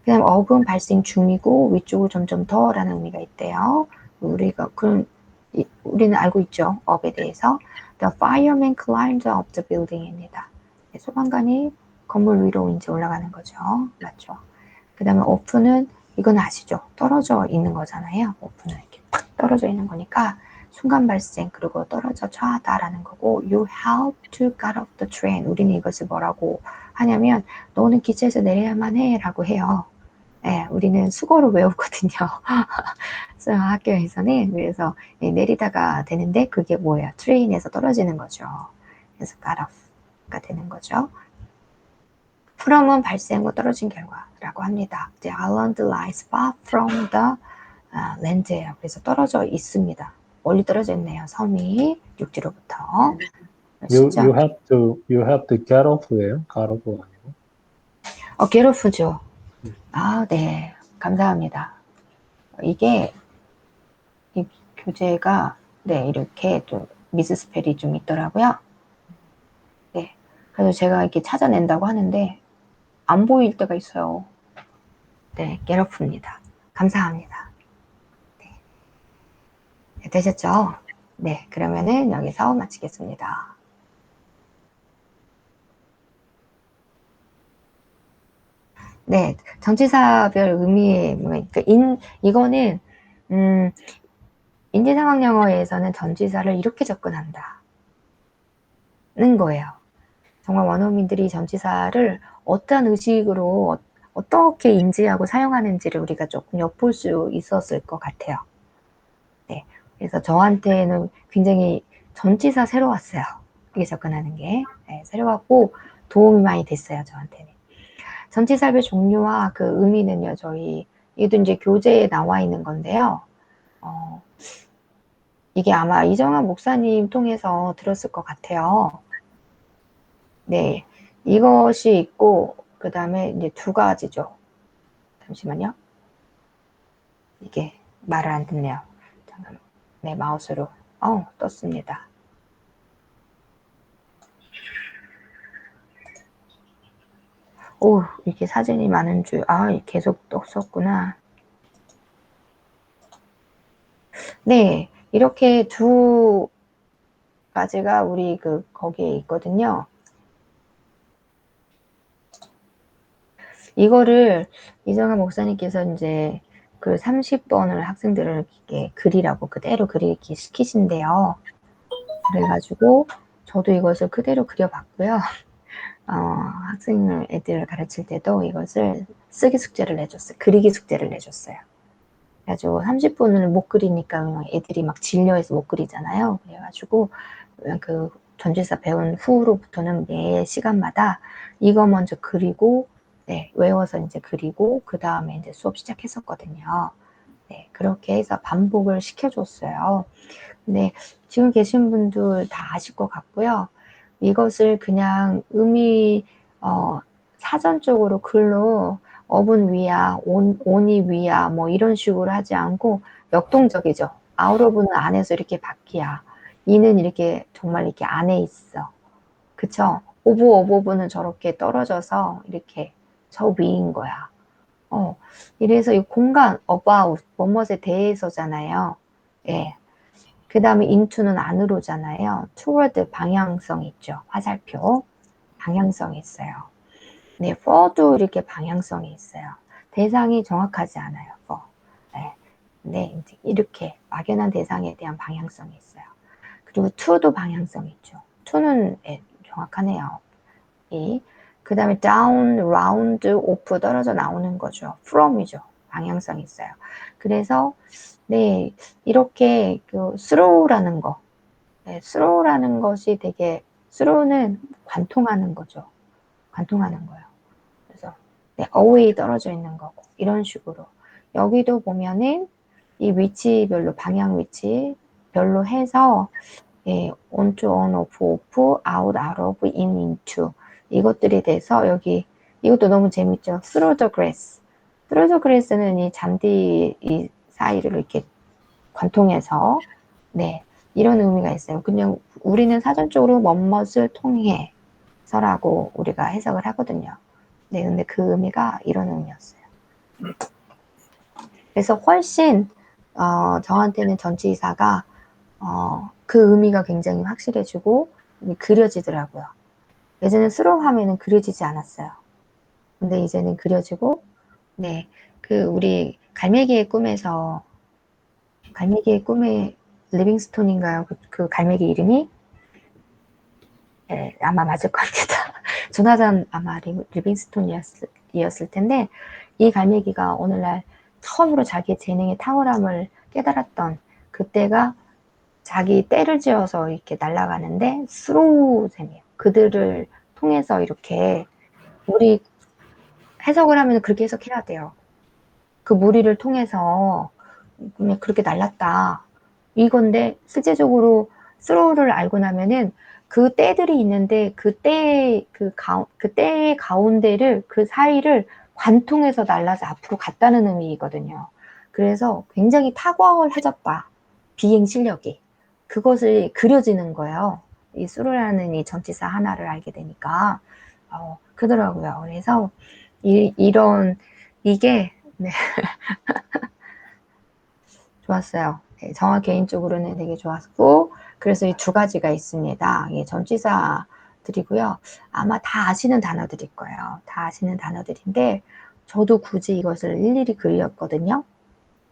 그 다음에 of은 발생 중이고 위쪽으로 점점 더라는 의미가 있대요. 우리는 알고 있죠. of에 대해서. The fireman climbed up the building입니다. 소방관이 건물 위로 이제 올라가는 거죠. 맞죠? 그 다음에 off는 이건 아시죠? 떨어져 있는 거잖아요. off는 이렇게 팍 떨어져 있는 거니까 순간 발생 그리고 떨어져 처하다라는 거고 you help to get off the train. 우리는 이것을 뭐라고 하냐면 너는 기차에서 내려야만 해 라고 해요. 네, 우리는 수거로 외우거든요. 학교에서는. 그래서 내리다가 되는데 그게 뭐예요? 트레인에서 떨어지는 거죠. 그래서 got off가 되는 거죠. from은 발생 후 떨어진 결과라고 합니다. The island lies far from the land예요. 그래서 떨어져 있습니다. 멀리 떨어져 있네요. 섬이 육지로부터. You have to get off예요. got off 아니고. 괴롭죠. 아, 네. 감사합니다. 이게, 이 교재가, 네, 이렇게 좀 미스스펠이 좀 있더라고요. 네. 그래서 제가 이렇게 찾아낸다고 하는데, 안 보일 때가 있어요. 네, 괴롭습니다. 감사합니다. 네, 되셨죠? 네, 그러면은 여기서 마치겠습니다. 네, 전치사별 의미의, 이거는, 인지상황 영어에서는 전치사를 이렇게 접근한다. 는 거예요. 정말 원어민들이 전치사를 어떤 의식으로 어떻게 인지하고 사용하는지를 우리가 조금 엿볼 수 있었을 것 같아요. 네, 그래서 저한테는 굉장히 전치사 새로웠어요. 이게 접근하는 게. 네, 새로웠고 도움이 많이 됐어요, 저한테는. 전치사별 종류와 그 의미는요, 이것도 이제 교재에 나와 있는 건데요. 이게 아마 이정환 목사님 통해서 들었을 것 같아요. 네, 이것이 있고, 그 다음에 이제 두 가지죠. 잠시만요. 이게 말을 안 듣네요. 잠깐만. 네, 마우스로. 떴습니다. 오, 이렇게 사진이 많은 줄. 계속 떴었구나. 네, 이렇게 두 가지가 우리 거기에 있거든요. 이거를 이정환 목사님께서 이제 그 30번을 학생들을 이렇게 그리라고 그대로 그리기 시키신대요. 그래가지고 저도 이것을 그대로 그려봤고요. 애들을 가르칠 때도 이것을 쓰기 숙제를 내줬어요. 그리기 숙제를 내줬어요. 그래가지고 30분을 못 그리니까 애들이 막 질려해서 못 그리잖아요. 그래가지고 그 전치사 배운 후로부터는 매 시간마다 이거 먼저 그리고, 네, 외워서 이제 그리고 그 다음에 이제 수업 시작했었거든요. 네, 그렇게 해서 반복을 시켜줬어요. 근데 지금 계신 분들 다 아실 것 같고요. 이것을 그냥 사전적으로 글로 업은 위야, 온이 위야, 뭐 이런 식으로 하지 않고 역동적이죠. 아웃 오브는 안에서 이렇게 바뀌야. 이는 이렇게 정말 이렇게 안에 있어. 그쵸? 오브는 저렇게 떨어져서 이렇게 저 위인 거야. 이래서 이 공간, about, 뭐뭇에 대해서잖아요. 예. 그 다음에 into는 안으로잖아요. toward 방향성 있죠. 화살표. 방향성이 있어요. 네, for도 이렇게 방향성이 있어요. 대상이 정확하지 않아요. for. 네. 네, 이제 이렇게 막연한 대상에 대한 방향성이 있어요. 그리고 to도 방향성이 있죠. to는 정확하네요. 그 다음에 down, round, off 떨어져 나오는 거죠. from이죠. 방향성이 있어요. 그래서 네, 이렇게 throw라는 거, 네, throw라는 것이 되게 throw는 관통하는 거죠. 관통하는 거예요. 그래서 네, away 떨어져 있는 거고 이런 식으로 여기도 보면은 이 위치별로 방향 위치별로 해서 onto, on, off, out, out of, in, into 이것들이 돼서 여기 이것도 너무 재밌죠. through the grass. through the grass는 이 잔디 이 사이를 이렇게 관통해서 네, 이런 의미가 있어요. 그냥 우리는 사전적으로 뭐뭇을 통해서라고 우리가 해석을 하거든요. 네, 근데 그 의미가 이런 의미였어요. 그래서 훨씬 저한테는 전치사가 그 의미가 굉장히 확실해지고 그려지더라고요. 예전에 스로우 하면은 그려지지 않았어요. 근데 이제는 그려지고, 네, 우리 갈매기의 꿈에 리빙스톤인가요? 그 갈매기 이름이? 네, 아마 맞을 겁니다. 조나단 아마 리빙스톤이었을 텐데, 이 갈매기가 오늘날 처음으로 자기의 재능의 탁월함을 깨달았던 그때가 자기 때를 지어서 이렇게 날아가는데 스로우셈이에요. 그들을 통해서 이렇게 우리 해석을 하면 그렇게 해석해야 돼요. 그 무리를 통해서 그냥 그렇게 날랐다. 이건데 실제적으로 스로우를 알고 나면은 그 때들이 있는데 그때의 가운데를 그 사이를 관통해서 날아서 앞으로 갔다는 의미이거든요. 그래서 굉장히 탁월해졌다. 비행 실력이. 그것을 그려지는 거예요. 이 수루라는 이 전치사 하나를 알게 되니까. 그러더라고요. 그래서 이게 네. 좋았어요. 네, 정화 개인적으로는 되게 좋았고, 그래서 이 두 가지가 있습니다. 예, 전치사들이고요. 아마 다 아시는 단어들일 거예요. 다 아시는 단어들인데, 저도 굳이 이것을 일일이 그렸거든요.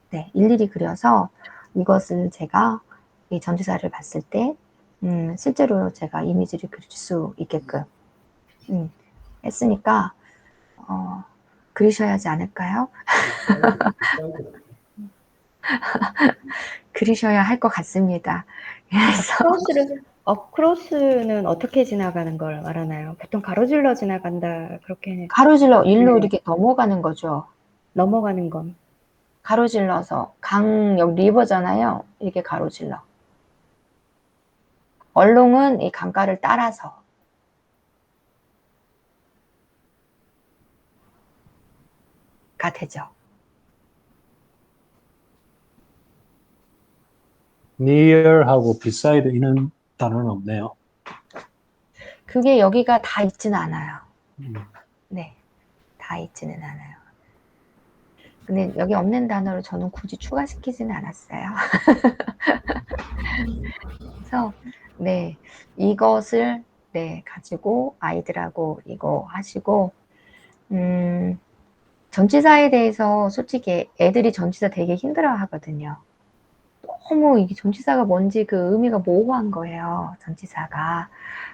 네, 일일이 그려서 이것을 제가 이 전치사를 봤을 때, 실제로 제가 이미지를 그릴 수 있게끔 했으니까, 그리셔야 하지 않을까요? 그리셔야 할 것 같습니다. 그래서 크로스는 어떻게 지나가는 걸 말하나요? 보통 가로질러 지나간다 그렇게 가로질러 일로 네. 이렇게 넘어가는 거죠. 넘어가는 건. 가로질러서 강역 리버잖아요. 이렇게 가로질러. 얼롱은 이 강가를 따라서. 가 되죠. near하고 beside 이런 단어는 없네요. 그게 여기가 다 있지는 않아요. 음. 네, 다 있지는 않아요. 근데 여기 없는 단어를 저는 굳이 추가시키지는 않았어요. 그래서 네, 이것을 네, 가지고 아이들하고 이거 하시고 전치사에 대해서 솔직히 애들이 전치사 되게 힘들어 하거든요. 너무 이게 전치사가 뭔지 그 의미가 모호한 거예요. 전치사가.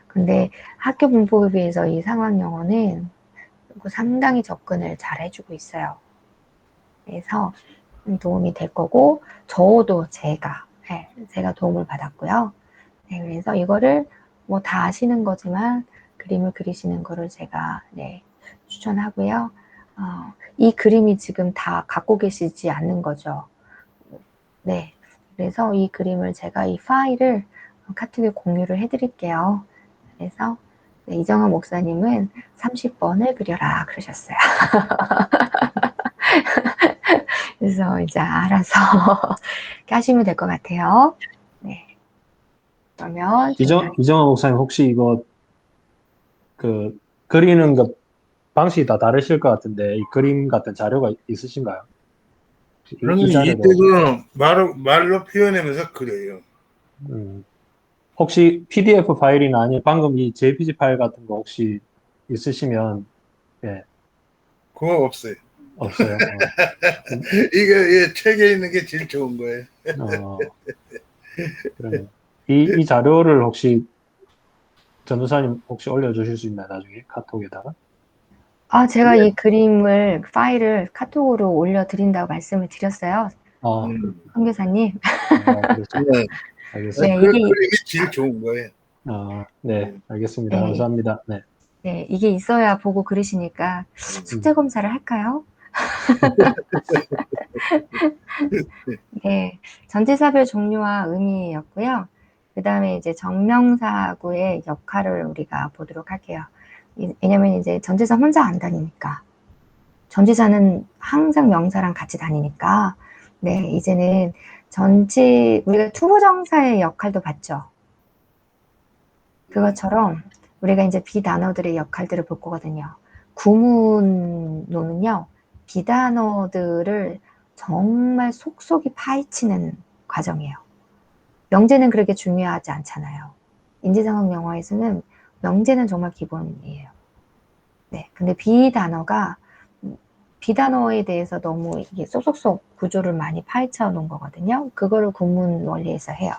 근데 학교 문법에 비해서 이 상황 영어는 상당히 접근을 잘 해주고 있어요. 그래서 도움이 될 거고, 저도 제가 도움을 받았고요. 네, 그래서 이거를 뭐 다 아시는 거지만 그림을 그리시는 거를 제가 추천하고요. 이 그림이 지금 다 갖고 계시지 않는 거죠. 네, 그래서 이 그림을 제가 이 파일을 카톡에 공유를 해드릴게요. 그래서 이정아 목사님은 30번을 그려라 그러셨어요. 그래서 이제 알아서 하시면 될 것 같아요. 네. 그러면 이정아 목사님 혹시 이거 그 그리는 것 방식이 다 다르실 것 같은데 이 그림 같은 자료가 있으신가요? 저는 이 자료로 이때는 말로 표현하면서 그려요. 혹시 PDF 파일이나 아니면 방금 이 JPG 파일 같은 거 혹시 있으시면 그거 없어요. 없어요. 이게 책에 있는 게 제일 좋은 거예요. 그러네요. 이 자료를 혹시 전도사님 혹시 올려주실 수 있나요? 나중에 카톡에다가? 제가 이 그림을 파일을 카톡으로 올려드린다고 말씀을 드렸어요. 선교사님. 그렇습니다. 네. 알겠습니다. 그 그림이 제일 좋은 거예요. 네, 알겠습니다. 네. 감사합니다. 네. 네, 이게 있어야 보고 그러시니까 숙제 검사를 할까요? 네, 전치사별 종류와 의미였고요. 그 다음에 이제 정명사구의 역할을 우리가 보도록 할게요. 왜냐면 이제 전치사 혼자 안 다니니까. 전치사는 항상 명사랑 같이 다니니까. 네, 이제는 우리가 투부정사의 역할도 봤죠. 그것처럼 우리가 이제 비단어들의 역할들을 볼 거거든요. 구문론은요, 비단어들을 정말 속속이 파헤치는 과정이에요. 명제는 그렇게 중요하지 않잖아요. 인지상황 영어에서는 명제는 정말 기본이에요. 네, 근데 비단어에 대해서 너무 이게 쏙쏙쏙 구조를 많이 파헤쳐 놓은 거거든요. 그거를 구문 원리에서 해요.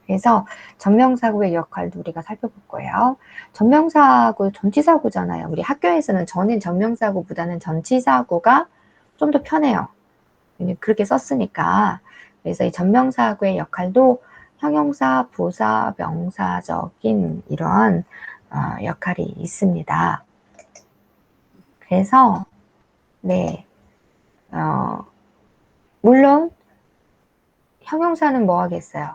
그래서 전명사구의 역할도 우리가 살펴볼 거예요. 전명사구, 전치사구잖아요. 우리 학교에서는 저는 전명사구보다는 전치사구가 좀 더 편해요. 그렇게 썼으니까. 그래서 이 전명사구의 역할도 형용사, 부사, 명사적인 이런 역할이 있습니다. 그래서 물론 형용사는 뭐 하겠어요?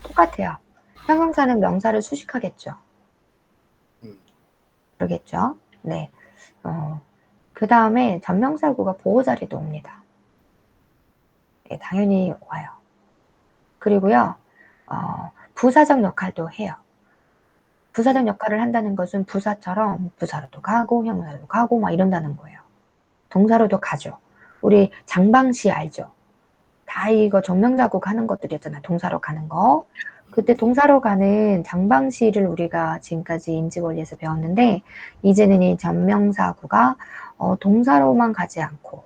똑같아요. 형용사는 명사를 수식하겠죠. 음. 그러겠죠. 네. 그 다음에 전명사구가 보호자리도 옵니다. 네, 당연히 와요. 그리고요, 부사적 역할도 해요. 부사적 역할을 한다는 것은 부사처럼 부사로도 가고 형용사로도 가고 막 이런다는 거예요. 동사로도 가죠. 우리 장방시 알죠? 다 이거 전명사구 가는 것들이었잖아요. 동사로 가는 거. 그때 동사로 가는 장방시를 우리가 지금까지 인지원리에서 배웠는데 이제는 이 전명사구가 동사로만 가지 않고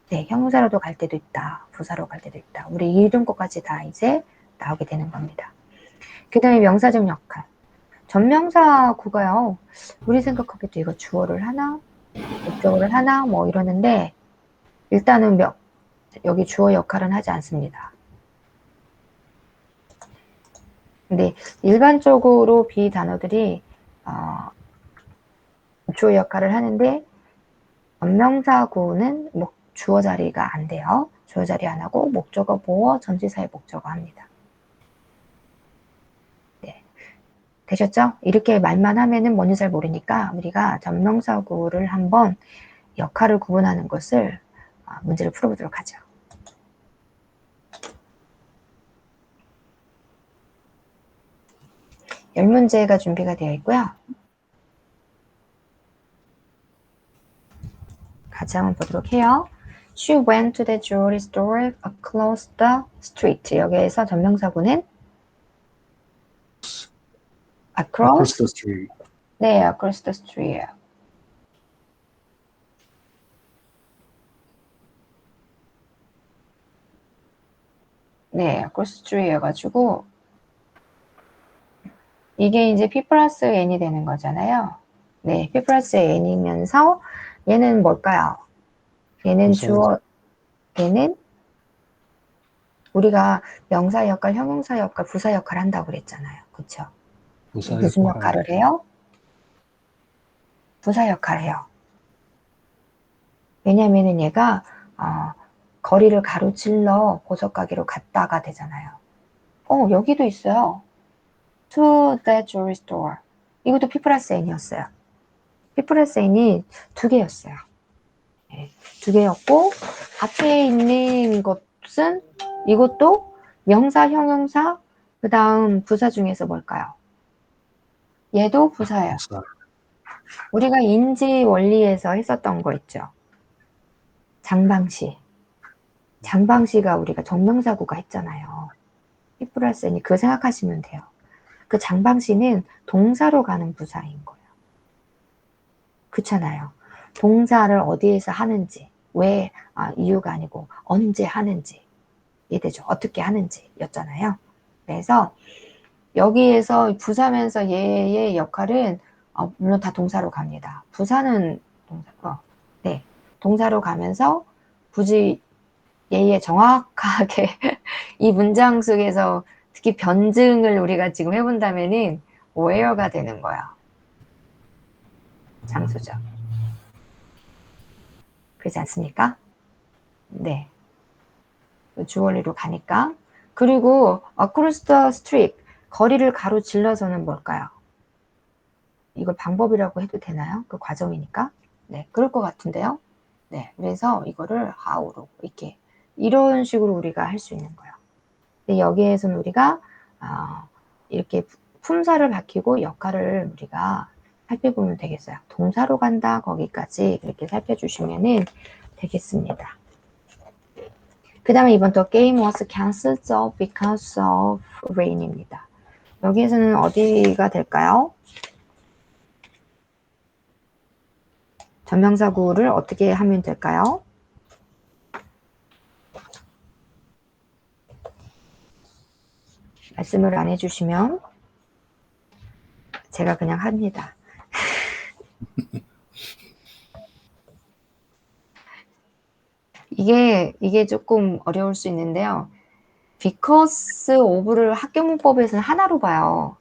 네, 형용사로도 갈 때도 있다. 부사로 갈 때도 있다. 우리 이런 것까지 다 이제 나오게 되는 겁니다. 그 다음에 명사적 역할. 전명사구가요. 우리 생각하기도 이거 주어를 하나? 목적어를 하나? 뭐 이러는데 일단은 여기 주어 역할은 하지 않습니다. 근데 일반적으로 비단어들이 주어 역할을 하는데 전명사구는 주어 자리가 안 돼요. 주어 자리 안 하고 목적어, 보어, 전치사의 목적어 합니다. 네. 되셨죠? 이렇게 말만 하면은 뭔지 잘 모르니까 우리가 전명사구를 한번 역할을 구분하는 것을 문제를 풀어보도록 하죠. 열 문제가 준비가 되어 있고요. 같이 한번 보도록 해요. She went to the jewelry store across the street. 여기에서 전명사구는 Across across, the street. 네, across the street. 네, across the street 해가지고 이게 이제 P 플러스 N이 되는 거잖아요. 네, P 플러스 N이면서 얘는 뭘까요? 얘는 주어, 얘는 우리가 명사 역할, 형용사 역할, 부사 역할 한다고 그랬잖아요. 그쵸? 부사 무슨 역할. 역할을 해요? 부사 역할을 해요. 왜냐면은 얘가 거리를 가로질러 보석가게로 갔다가 되잖아요. 여기도 있어요. To the jewelry store. 이것도 P 플러스 N이었어요. P 플러스 N이 두 개였어요. 네, 두 개였고 앞에 있는 것은 이것도 명사, 형용사, 그 다음 부사 중에서 뭘까요? 얘도 부사예요. 부사. 우리가 인지 원리에서 했었던 거 있죠. 장방시. 장방시가 우리가 정명사구가 했잖아요. P 플러스 N이 그거 생각하시면 돼요. 그 장방시는 동사로 가는 부사인 거예요. 그렇잖아요. 동사를 어디에서 하는지, 왜, 이유가 아니고 언제 하는지, 이해되죠? 어떻게 하는지 였잖아요. 그래서 여기에서 부사면서 얘의 역할은 물론 다 동사로 갑니다. 부사는 동사로 가면서 굳이 얘의 정확하게 이 문장 속에서 특히 변증을 우리가 지금 해본다면은 where가 되는 거야. 장소죠. 그렇지 않습니까? 네. 주얼리로 가니까. 그리고 across the street, 거리를 가로질러서는 뭘까요? 이걸 방법이라고 해도 되나요? 그 과정이니까. 네, 그럴 것 같은데요. 네, 그래서 이거를 how로 이렇게 이런 식으로 우리가 할 수 있는 거예요. 근데 여기에서는 우리가 이렇게 품사를 밝히고 역할을 우리가 살펴보면 되겠어요. 동사로 간다 거기까지 이렇게 살펴주시면 되겠습니다. 그 다음에 이번 또 game was cancelled because of rain입니다. 여기에서는 어디가 될까요? 전명사구를 어떻게 하면 될까요? 말씀을 안 해주시면 제가 그냥 합니다. 이게 조금 어려울 수 있는데요. because of를 학교 문법에서는 하나로 봐요.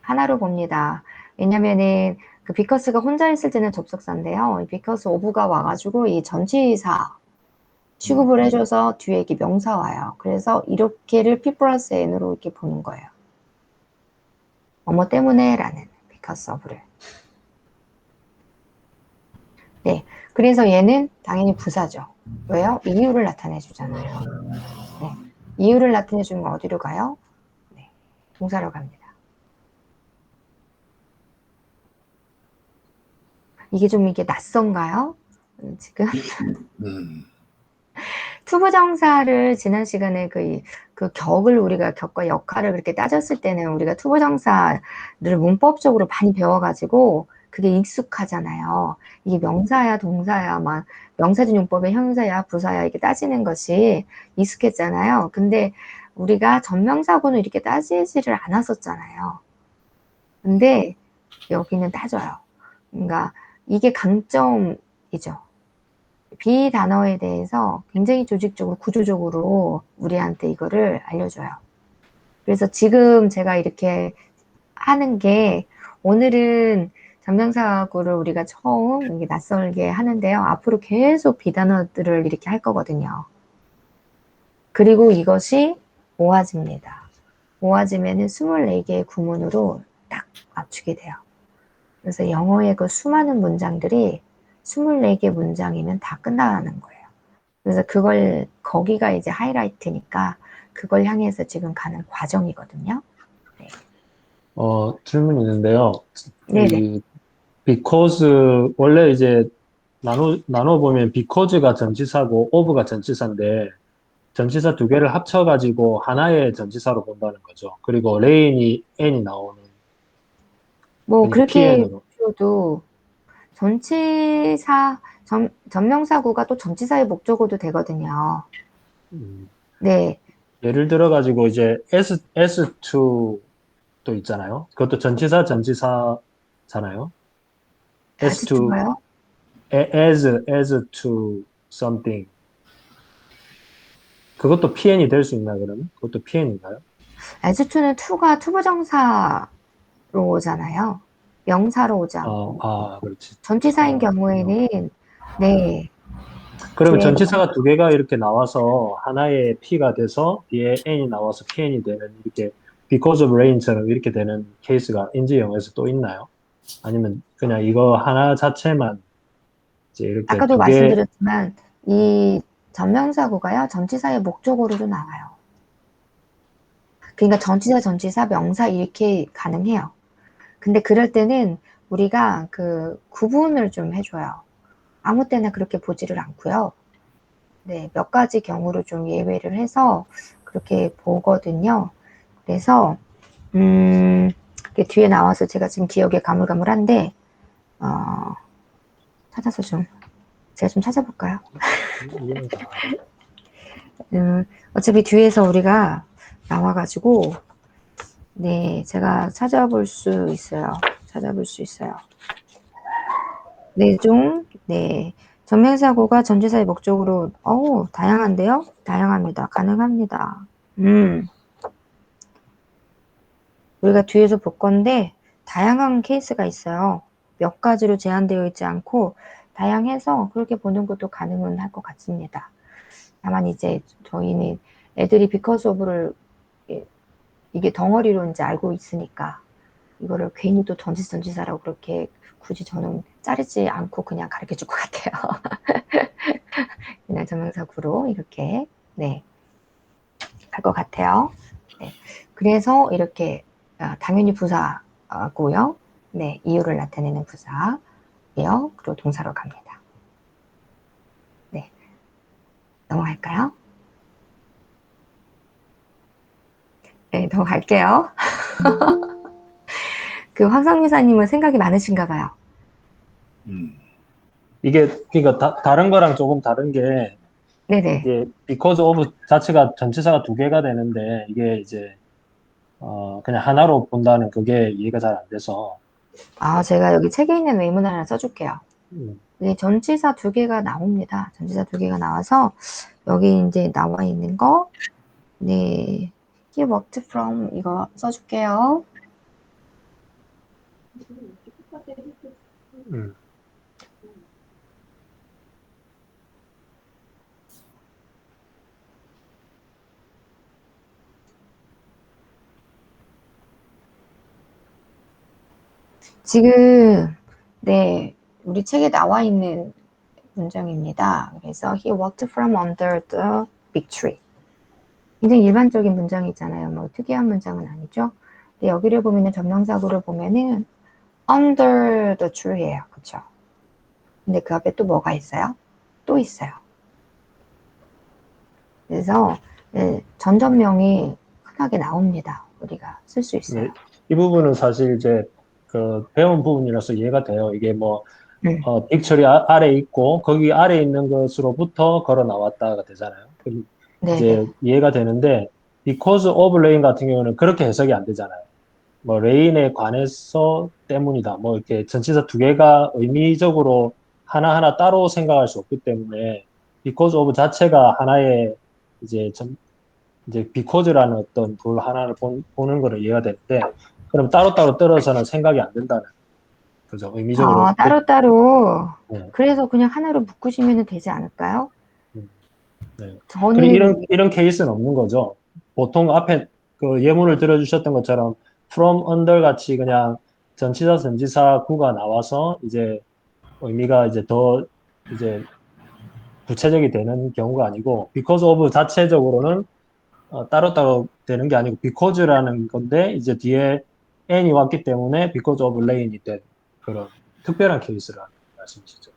하나로 봅니다. 왜냐면은 그 because가 혼자 있을 때는 접속사인데요. because of가 와가지고 이 전치사 취급을 해줘서 뒤에 이게 명사 와요. 그래서 이렇게를 P 플러스 N으로 이렇게 보는 거예요. 뭐뭐 때문에라는 because of를. 네, 그래서 얘는 당연히 부사죠. 왜요? 이유를 나타내 주잖아요. 네, 이유를 나타내 주면 어디로 가요? 네, 동사로 갑니다. 이게 좀 이게 낯선가요? 지금 투부정사를 지난 시간에 그 격을 우리가 격과 역할을 그렇게 따졌을 때는 우리가 투부정사를 문법적으로 많이 배워가지고 그게 익숙하잖아요. 이게 명사야 동사야 막 명사진 용법의 형용사야 부사야 이렇게 따지는 것이 익숙했잖아요. 근데 우리가 전명사고는 이렇게 따지지를 않았었잖아요. 근데 여기는 따져요. 그러니까 이게 강점이죠. 비단어에 대해서 굉장히 조직적으로 구조적으로 우리한테 이거를 알려줘요. 그래서 지금 제가 이렇게 하는 게 오늘은 전명사구를 우리가 처음 이게 낯설게 하는데요. 앞으로 계속 비단어들을 이렇게 할 거거든요. 그리고 이것이 모아집니다. 모아지면은 24개의 구문으로 딱 맞추게 돼요. 그래서 영어의 그 수많은 문장들이 24개 문장이면 다 끝나가는 거예요. 그래서 그걸 거기가 이제 하이라이트니까 그걸 향해서 지금 가는 과정이거든요. 네. 질문이 있는데요. 네네. 이 because 원래 이제 나눠보면 because가 전치사고 of가 전치사인데 전치사 두 개를 합쳐가지고 하나의 전치사로 본다는 거죠. 그리고 rain이 n이 나오는 뭐 그러니까 그렇게 PN으로. 보셔도 전치사 전명사구가 또 전치사의 목적어도 되거든요. 네. 예를 들어가지고 이제 S2도 있잖아요. 그것도 전치사잖아요. 아주 S2, 좋아요. as to something. 그것도 PN이 될 수 있나요, 그러면? 그것도 PN인가요? as to가 투부정사로 오잖아요. 명사로 오지 않고. 그렇지. 전치사인 경우에는 네. 그러면 뒤에 전치사가 두 개가 이렇게 나와서 하나의 P가 돼서 뒤에 N이 나와서 PN이 되는 이렇게 because of rain처럼 이렇게 되는 케이스가 인지 영어에서 또 있나요? 아니면 그냥 이거 하나 자체만 이제 이렇게 아까도 두 개, 말씀드렸지만 이 전명사구가요. 전치사의 목적어로도 나와요. 그러니까 전치사, 명사 이렇게 가능해요. 근데 그럴 때는 우리가 그 구분을 좀 해줘요. 아무 때나 그렇게 보지를 않고요. 네, 몇 가지 경우를 좀 예외를 해서 그렇게 보거든요. 그래서 이게 뒤에 나와서 제가 지금 기억에 가물가물한데 찾아서 제가 좀 찾아볼까요? 어차피 뒤에서 우리가 나와가지고 네, 제가 찾아볼 수 있어요. 네, 네. 전명사고가 전치사의 목적으로, 다양한데요? 다양합니다. 가능합니다. 우리가 뒤에서 볼 건데, 다양한 케이스가 있어요. 몇 가지로 제한되어 있지 않고, 다양해서 그렇게 보는 것도 가능은 할 것 같습니다. 다만 이제 저희는 애들이 because of를 이게 덩어리로 이제 알고 있으니까, 이거를 괜히 또 전치사라고 그렇게 굳이 저는 자르지 않고 그냥 가르쳐 줄 것 같아요. 그냥 전명사구로 이렇게 네, 갈 것 같아요. 네, 그래서 이렇게 당연히 부사고요. 네, 이유를 나타내는 부사고요. 그리고 동사로 갑니다. 네, 넘어갈까요? 네, 넘어갈게요. 그 황상미사님은 생각이 많으신가 봐요. 이게, 그러니까 다른 거랑 조금 다른 게, 네네. 이게 because of 자체가 전치사가 두 개가 되는데, 이게 이제, 그냥 하나로 본다는 그게 이해가 잘 안 돼서, 제가 여기 책에 있는 의문을 하나 써줄게요. 음, 네, 전치사 두 개가 나옵니다. 전치사 두 개가 나와서 여기 이제 나와 있는 거, 네, he worked from 이거 써줄게요. 음. 지금 네 우리 책에 나와 있는 문장입니다. 그래서 he walked from under the big tree. 굉장히 일반적인 문장이잖아요. 뭐 특이한 문장은 아니죠. 근데 여기를 보면은 전명사구를 보면은 under the tree예요. 그쵸? 근데 그 앞에 또 뭐가 있어요? 또 있어요. 그래서 전전명이 흔하게 나옵니다. 우리가 쓸 수 있어요. 네, 이 부분은 사실 이제 그 배운 부분이라서 이해가 돼요. 이게 뭐 빅처리 아래 있고 거기 아래 있는 것으로부터 걸어 나왔다가 되잖아요. 그럼 이제 네네. 이해가 되는데 because of rain 같은 경우는 그렇게 해석이 안 되잖아요. 뭐 레인에 관해서 때문이다. 뭐 이렇게 전치사 두 개가 의미적으로 하나하나 따로 생각할 수 없기 때문에 because of 자체가 하나의 이제 이제 because라는 어떤 돌 하나를 보는 거를 이해가 되는데 그럼 따로따로 떨어져서는 생각이 안 된다는 그죠? 의미적으로 따로따로. 네. 그래서 그냥 하나로 묶으시면 되지 않을까요? 음, 네. 그리고 저는, 이런 케이스는 없는 거죠. 보통 앞에 그 예문을 들어주셨던 것처럼 from under 같이 그냥 전치사 전치사 구가 나와서 이제 의미가 이제 더 이제 구체적이 되는 경우가 아니고 because of 자체적으로는 따로따로 되는 게 아니고 because라는 건데 이제 뒤에 n이 왔기 때문에 because of rain이 된 그런 특별한 케이스라는 말씀이시죠.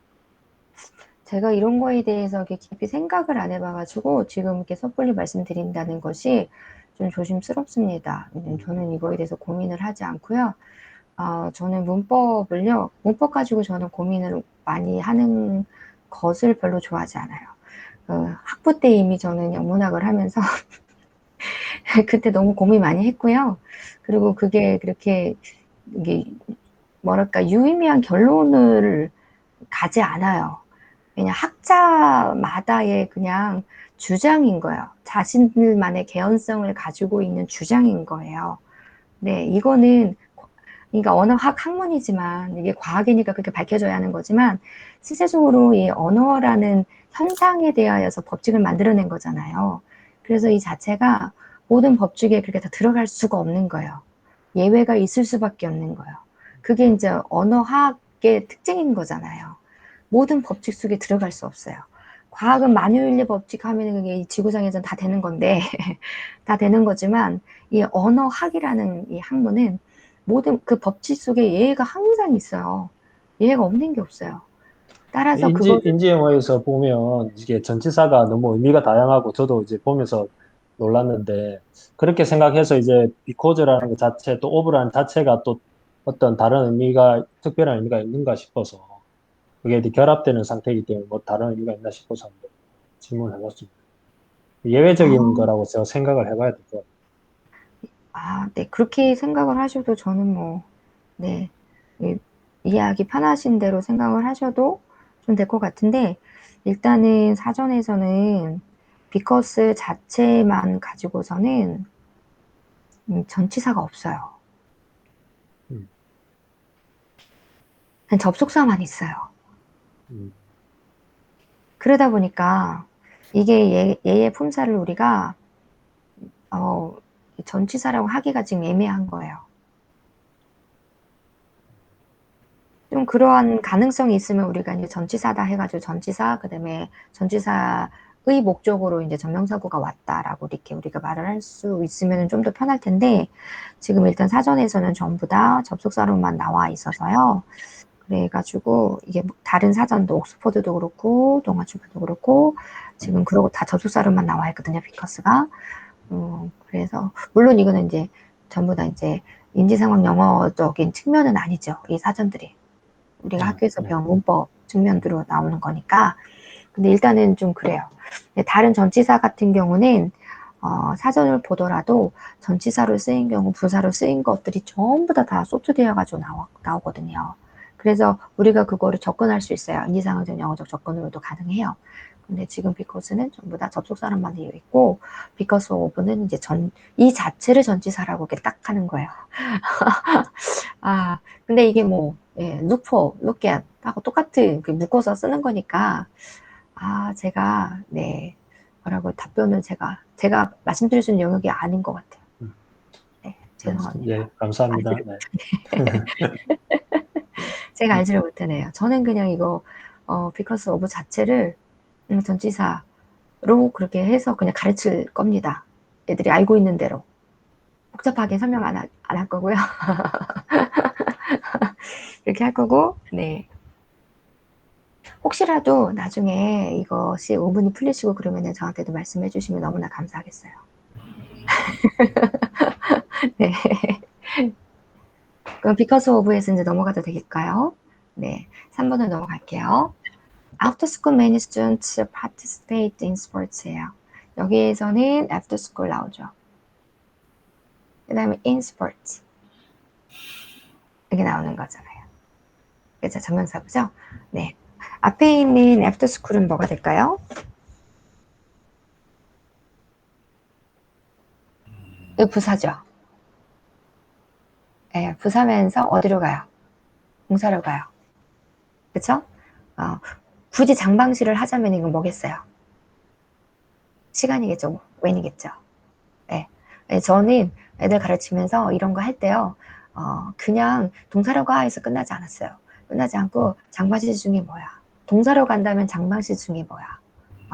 제가 이런 거에 대해서 이렇게 깊이 생각을 안 해봐가지고 지금 이렇게 섣불리 말씀드린다는 것이 좀 조심스럽습니다. 저는 이거에 대해서 고민을 하지 않고요. 저는 문법 가지고 저는 고민을 많이 하는 것을 별로 좋아하지 않아요. 학부 때 이미 저는 영문학을 하면서 그때 너무 고민 많이 했고요. 그리고 그게 그렇게 이게 뭐랄까 유의미한 결론을 가지 않아요. 그냥 학자마다의 그냥 주장인 거예요. 자신들만의 개연성을 가지고 있는 주장인 거예요. 네, 이거는 그러니까 언어학 학문이지만 이게 과학이니까 그렇게 밝혀져야 하는 거지만 실제적으로 이 언어라는 현상에 대하여서 법칙을 만들어낸 거잖아요. 그래서 이 자체가 모든 법칙에 그렇게 다 들어갈 수가 없는 거예요. 예외가 있을 수밖에 없는 거예요. 그게 이제 언어학의 특징인 거잖아요. 모든 법칙 속에 들어갈 수 없어요. 과학은 만유인의 법칙 하면 그게 지구상에서는 다 되는 건데 다 되는 거지만 이 언어학이라는 이 학문은 모든 그 법칙 속에 예외가 항상 있어요. 예외가 없는 게 없어요. 따라서 그거를 인지 영어에서 보면 이게 전치사가 너무 의미가 다양하고 저도 이제 보면서 놀랐는데 그렇게 생각해서 이제 because라는 것 자체 또 of라는 자체가 또 어떤 다른 의미가 특별한 의미가 있는가 싶어서 그게 이제 결합되는 상태이기 때문에 뭐 다른 의미가 있나 싶어서 한번 질문을 해봤습니다. 예외적인 거라고 제가 생각을 해봐야 될 것 같아요. 네, 그렇게 생각을 하셔도 저는 뭐, 네, 이해하기 편하신 대로 생각을 하셔도 좀 될 것 같은데, 일단은 사전에서는 because 자체만 가지고서는 전치사가 없어요. 음, 그냥 접속사만 있어요. 음, 그러다 보니까 이게 얘의 품사를 우리가 전치사라고 하기가 지금 애매한 거예요. 좀 그러한 가능성이 있으면 우리가 이제 전치사다 해가지고 전치사, 그 다음에 전치사의 목적으로 이제 전명사구가 왔다라고 이렇게 우리가 말을 할 수 있으면 좀 더 편할 텐데, 지금 일단 사전에서는 전부 다 접속사로만 나와 있어서요. 그래가지고 이게 다른 사전도 옥스퍼드도 그렇고 동아주부도 그렇고 지금 그러고 다 접속사로만 나와 있거든요. 비커스가. 그래서 물론 이거는 이제 전부 다 이제 인지상황 영어적인 측면은 아니죠. 이 사전들이. 우리가 네, 학교에서 네. 배운 문법 측면으로 나오는 거니까. 근데 일단은 좀 그래요. 다른 전치사 같은 경우는 사전을 보더라도 전치사로 쓰인 경우, 부사로 쓰인 것들이 전부 다 소트되어 가지고 나오거든요. 그래서 우리가 그거를 접근할 수 있어요. 인지상황적 영어적 접근으로도 가능해요. 근데 지금 because는 전부 다 접속사로만 되어 있고 because of는 이제 이 자체를 전치사라고 이렇게 딱 하는 거예요. 근데 이게 뭐 look for, look at 하고 똑같은 그 묶어서 쓰는 거니까 제가 뭐라고 답변을 제가 말씀드릴 수 있는 영역이 아닌 것 같아요. 음. 네. 죄송합니다. 예, 감사합니다. 네. 제가 알지를 못하네요. 저는 그냥 이거 because of 자체를 전치사로 그렇게 해서 그냥 가르칠 겁니다. 애들이 알고 있는 대로. 복잡하게 설명 안 할 거고요. 이렇게 할 거고, 네. 혹시라도 나중에 이것이 5분이 풀리시고 그러면은 저한테도 말씀해 주시면 너무나 감사하겠어요. 네. 그럼 because of에서 이제 넘어가도 되겠까요? 네. 3번으로 넘어갈게요. After school many students participate in sports예요. 여기에서는 after school 나오죠. 그 다음에 in sports. 이렇게 나오는 거잖아요. 그죠? 전명사고죠? 네. 앞에 있는 after school은 뭐가 될까요? 이거 부사죠. 네, 부사면서 어디로 가요? 동사로 가요. 그쵸? 굳이 장방시를 하자면 이건 뭐겠어요? 시간이겠죠. when이겠죠. 네. 저는 애들 가르치면서 이런 거 할 때요. 그냥 동사로 가 해서 끝나지 않았어요. 끝나지 않고 장방시 중에 뭐야? 동사로 간다면 장방시 중에 뭐야?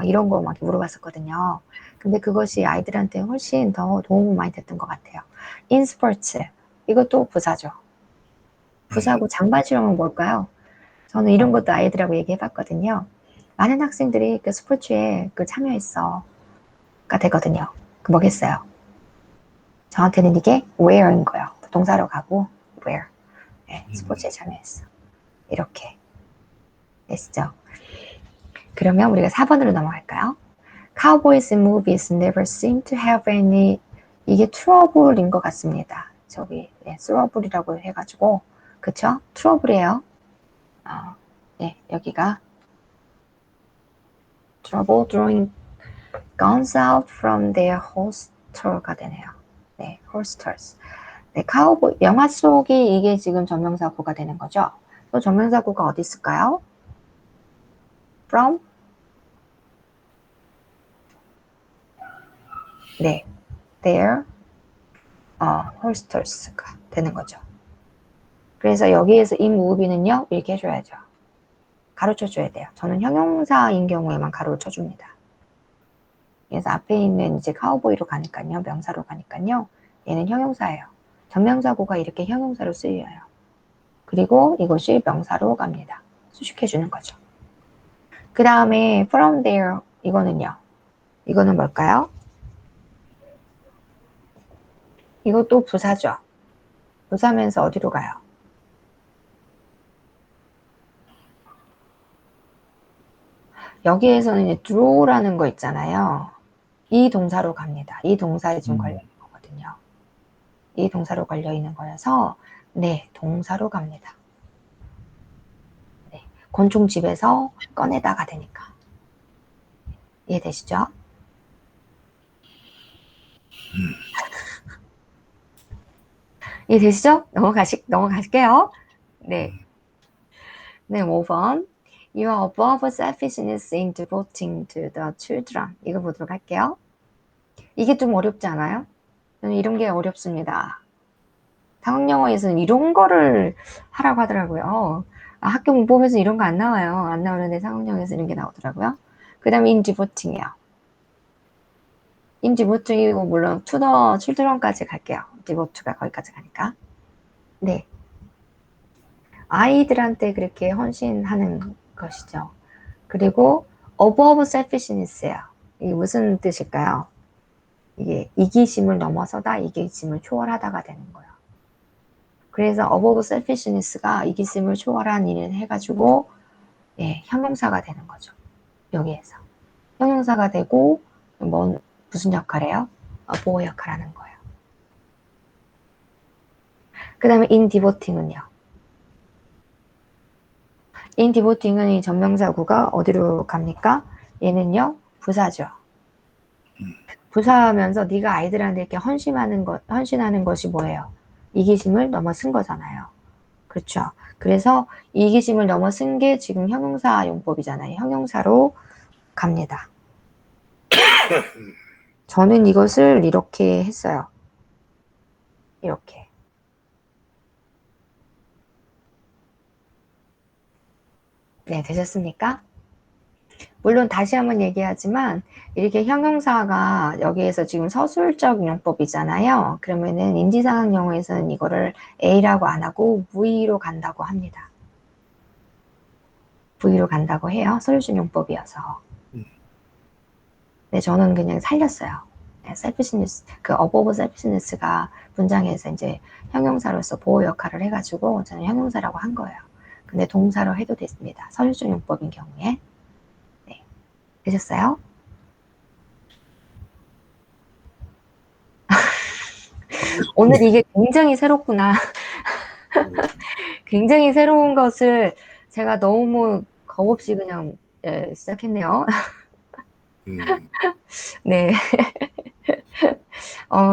이런 거 막 물어봤었거든요. 근데 그것이 아이들한테 훨씬 더 도움이 많이 됐던 것 같아요. in sports. 이것도 부사죠. 부사고 장반시령은 뭘까요? 저는 이런 것도 아이들하고 얘기해봤거든요. 많은 학생들이 그 스포츠에 참여했어가 되거든요. 그 뭐겠어요? 저한테는 이게 where인 거예요. 동사로 가고 where. 네, 스포츠에 참여했어. 이렇게 됐죠. 그러면 우리가 4번으로 넘어갈까요? Cowboys in movies never seem to have any. 이게 trouble인 것 같습니다. 저기 trouble이라고 해가지고 그쵸? trouble이에요. 네, 여기가 trouble throwing guns out from their holster가 되네요. 네, holsters. 네, 카우보이 영화 속이 이게 지금 전명사구가 되는 거죠. 또 전명사구가 어디 있을까요? from. 네, their holsters가 되는 거죠. 그래서 여기에서 이 movie는요 이렇게 해줘야죠. 가로쳐줘야 돼요. 저는 형용사인 경우에만 가로를 쳐줍니다. 그래서 앞에 있는 이제 카우보이로 가니까요, 명사로 가니까요, 얘는 형용사예요. 전명사구가 이렇게 형용사로 쓰여요. 그리고 이것이 명사로 갑니다. 수식해주는 거죠. 그 다음에 from there 이거는요. 이거는 뭘까요? 이것도 부사죠. 부사면서 어디로 가요? 여기에서는 이제 draw라는 거 있잖아요. 이 동사로 갑니다. 이 동사에 지금 걸려 있는 거거든요. 이 동사로 걸려 있는 거여서 네, 동사로 갑니다. 네, 곤충집에서 꺼내다가 되니까. 이해되시죠? 이해되시죠? 넘어가실게요. 네. 네, 5번. You are above selfishness in devoting to the children. 이거 보도록 할게요. 이게 좀 어렵지 않아요? 저는 이런 게 어렵습니다. 상황영어에서는 이런 거를 하라고 하더라고요. 학교 문법에서 이런 거 안 나와요. 안 나오는데 상황영어에서 이런 게 나오더라고요. 그 다음에 in devoting이요. in devoting이고 물론 to the children까지 갈게요. devote가 거기까지 가니까. 네. 아이들한테 그렇게 헌신하는 것이죠. 그리고 above selfishness예요. 이게 무슨 뜻일까요? 이게 이기심을 넘어서다, 이기심을 초월하다가 되는 거예요. 그래서 above selfishness가 이기심을 초월한 일을 해가지고 형용사가 되는 거죠. 여기에서 형용사가 되고 무슨 역할이에요? 보호 역할하는 거예요. 그 다음에 in devoting은요. in devoting은 이 전명사구가 어디로 갑니까? 얘는요 부사죠. 부사하면서 네가 아이들한테 이렇게 헌신하는 것이 뭐예요? 이기심을 넘어선 거잖아요. 그렇죠. 그래서 이기심을 넘어선 게 지금 형용사 용법이잖아요. 형용사로 갑니다. 저는 이것을 이렇게 했어요. 이렇게. 네, 되셨습니까? 물론 다시 한번 얘기하지만 이렇게 형용사가 여기에서 지금 서술적 용법이잖아요. 그러면은 인지상황 영어에서는 이거를 A라고 안 하고 V로 간다고 합니다. V로 간다고 해요. 서술적 용법이어서. 네, 저는 그냥 살렸어요. 셀피시니스, 그 어버브 셀피시니스가 문장에서 이제 형용사로서 보호 역할을 해가지고 저는 형용사라고 한 거예요. 근데 동사로 해도 됐습니다. 서술적 용법인 경우에. 네, 되셨어요? 오늘 이게 굉장히 새롭구나. 굉장히 새로운 것을 제가 너무 겁없이 그냥 시작했네요. 네.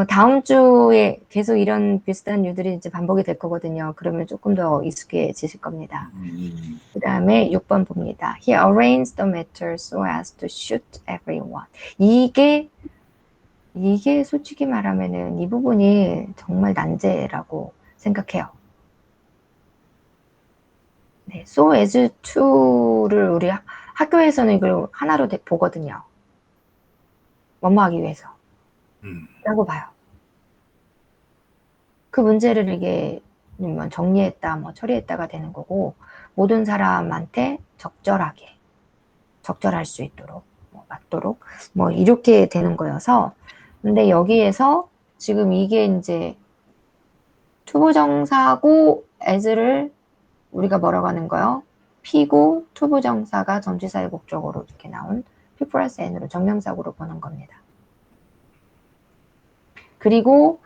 다음 주에 계속 이런 비슷한 류들이 이제 반복이 될 거거든요. 그러면 조금 더 익숙해지실 겁니다. 그 다음에 6번 봅니다. He arranged the matter so as to shoot everyone. 이게 솔직히 말하면은 이 부분이 정말 난제라고 생각해요. 네, so as to를 우리 학교에서는 이걸 하나로 보거든요. 뭐뭐하기 위해서. 라고 봐요. 그 문제를 이게 정리했다, 뭐 처리했다가 되는 거고, 모든 사람한테 적절할 수 있도록, 뭐 맞도록, 뭐 이렇게 되는 거여서, 근데 여기에서 지금 이게 이제 투부정사고 as를 우리가 뭐라고 하는 거요? P고 투부정사가 전치사의 목적어로 이렇게 나온 P 플러스 N으로 정명사고로 보는 겁니다. 그리고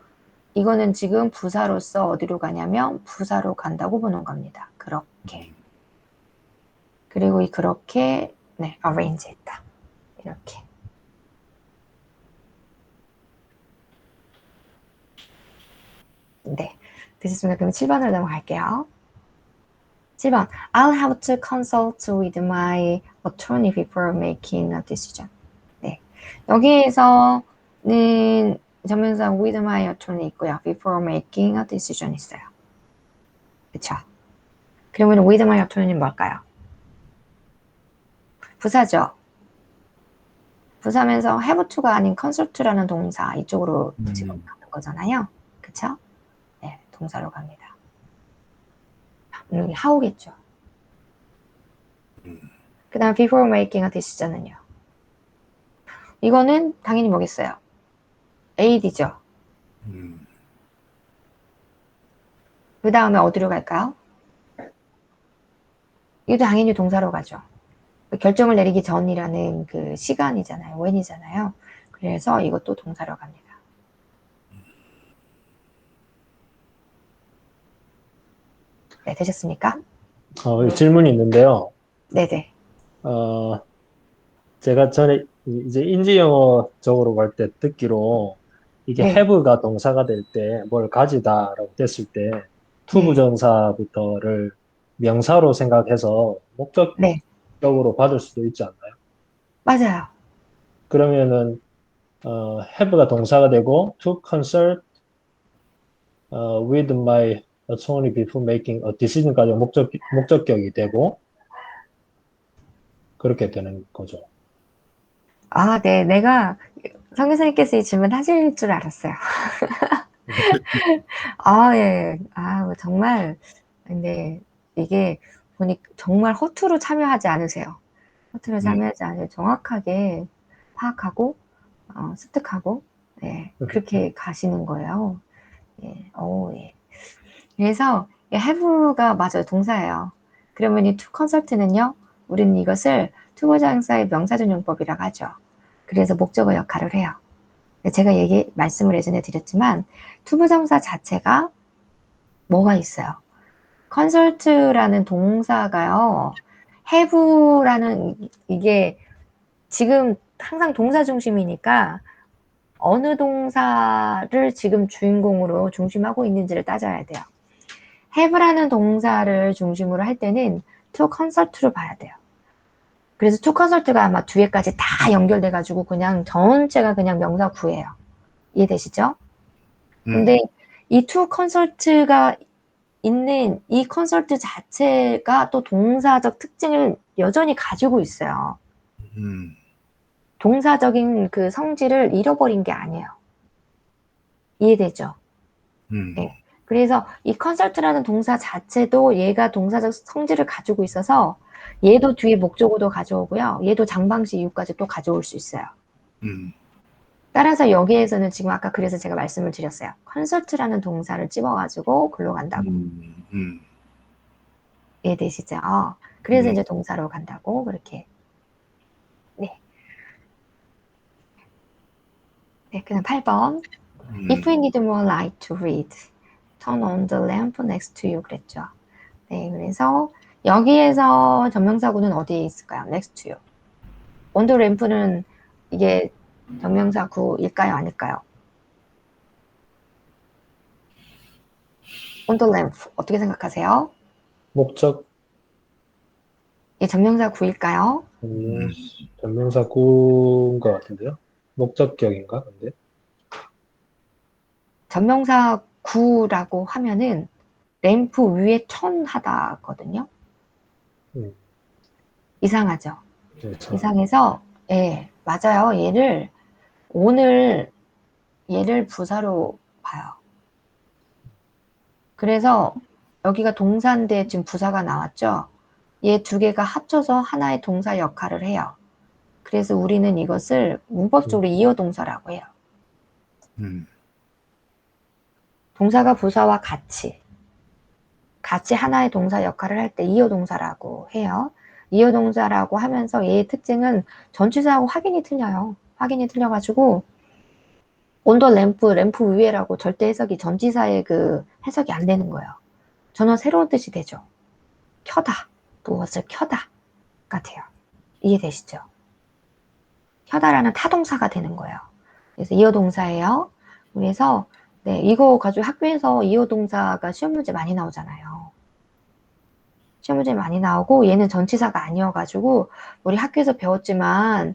이거는 지금 부사로서 어디로 가냐면 부사로 간다고 보는 겁니다. 그렇게. 그리고 그렇게 arrange 했다. 이렇게. 네. 되셨습니까? 그럼 7번으로 넘어갈게요. 7번. I'll have to consult with my attorney before making a decision. 네. 여기에서는 전면사 with my attorney 있고요. before making a decision 있어요. 그쵸? 그러면 with my attorney는 뭘까요? 부사죠. 부사면서 have to가 아닌 consult라는 동사 이쪽으로 지금 가는 거잖아요. 그쵸? 네, 동사로 갑니다. 여기 how겠죠. 그 다음 before making a decision은요. 이거는 당연히 뭐겠어요? AD죠. 그 다음에 어디로 갈까요? 이것도 당연히 동사로 가죠. 결정을 내리기 전이라는 그 시간이잖아요. when이잖아요. 그래서 이것도 동사로 갑니다. 네, 되셨습니까? 질문이 있는데요. 네네. 제가 전에 이제 인지영어 쪽으로 갈 때 듣기로 이게 네. have가 동사가 될 때 뭘 가지다라고 됐을 때 투부정사부터를 명사로 생각해서 네, 목적적으로 받을 수도 있지 않나요? 맞아요. 그러면은 have가 동사가 되고 to consult with my attorney before making a decision까지 목적격이 되고 그렇게 되는 거죠. 아, 네. 내가 성 교수님께서 이 질문 하실 줄 알았어요. 아, 예. 아, 정말. 근데 이게 보니까 정말 허투루 참여하지 않으세요. 허투루 참여하지 않으세요. 정확하게 파악하고, 습득하고, 네. 그렇게 가시는 거예요. 예. 예. 그래서 have가 맞아요. 동사예요. 그러면 이 to consult는요. 우리는 이것을 투부정사의 명사전 용법이라고 하죠. 그래서 목적어 역할을 해요. 제가 말씀을 예전에 드렸지만 투부정사 자체가 뭐가 있어요? consult라는 동사가요. have라는 이게 지금 항상 동사 중심이니까 어느 동사를 지금 주인공으로 중심하고 있는지를 따져야 돼요. have라는 동사를 중심으로 할 때는 to consult로 봐야 돼요. 그래서 to consult가 아마 뒤에까지 다 연결돼가지고 그냥 전체가 그냥 명사 구예요. 이해되시죠? 근데 이 to consult가 있는 이 컨설트 자체가 또 동사적 특징을 여전히 가지고 있어요. 동사적인 그 성질을 잃어버린 게 아니에요. 이해되죠? 네. 그래서 이 컨설트라는 동사 자체도 얘가 동사적 성질을 가지고 있어서 얘도 뒤에 목적어도 가져오고요. 얘도 장방시 이유까지 또 가져올 수 있어요. 따라서 여기에서는 지금 아까 그래서 제가 말씀을 드렸어요. 컨설트라는 동사를 집어가지고 글로 간다고. 이해되시죠? 그래서 네. 이제 동사로 간다고 그렇게. 네. 네, 그냥 8번. If we need more light to read, turn on the lamp next to you 그랬죠. 네, 그래서 여기에서 전명사구는 어디에 있을까요? next to you. on the lamp는 이게 전명사구일까요? 아닐까요? on the lamp 어떻게 생각하세요? 목적 이 전명사구일까요? 전명사 구인 것 같은데요. 목적격인가 근데? 전명사구라고 하면은 램프 위에 턴하다거든요. 이상하죠? 그렇죠. 이상해서 예, 맞아요. 얘를 오늘 얘를 부사로 봐요. 그래서 여기가 동사인데 지금 부사가 나왔죠. 얘 두 개가 합쳐서 하나의 동사 역할을 해요. 그래서 우리는 이것을 문법적으로 이어동사라고 해요. 동사가 부사와 같이 하나의 동사 역할을 할 때 이어동사라고 해요. 이어동사라고 하면서 얘의 특징은 전치사하고 확인이 틀려요. 확인이 틀려가지고 on the 램프 위에라고 절대 해석이 전치사의 그 해석이 안 되는 거예요. 전혀 새로운 뜻이 되죠. 켜다, 무엇을 켜다 같아요. 이해되시죠? 켜다라는 타동사가 되는 거예요. 그래서 이어동사예요. 그래서 네, 이거 가지고 학교에서 이어동사가 시험 문제 많이 나오잖아요. 시험 문제 많이 나오고 얘는 전치사가 아니어가지고 우리 학교에서 배웠지만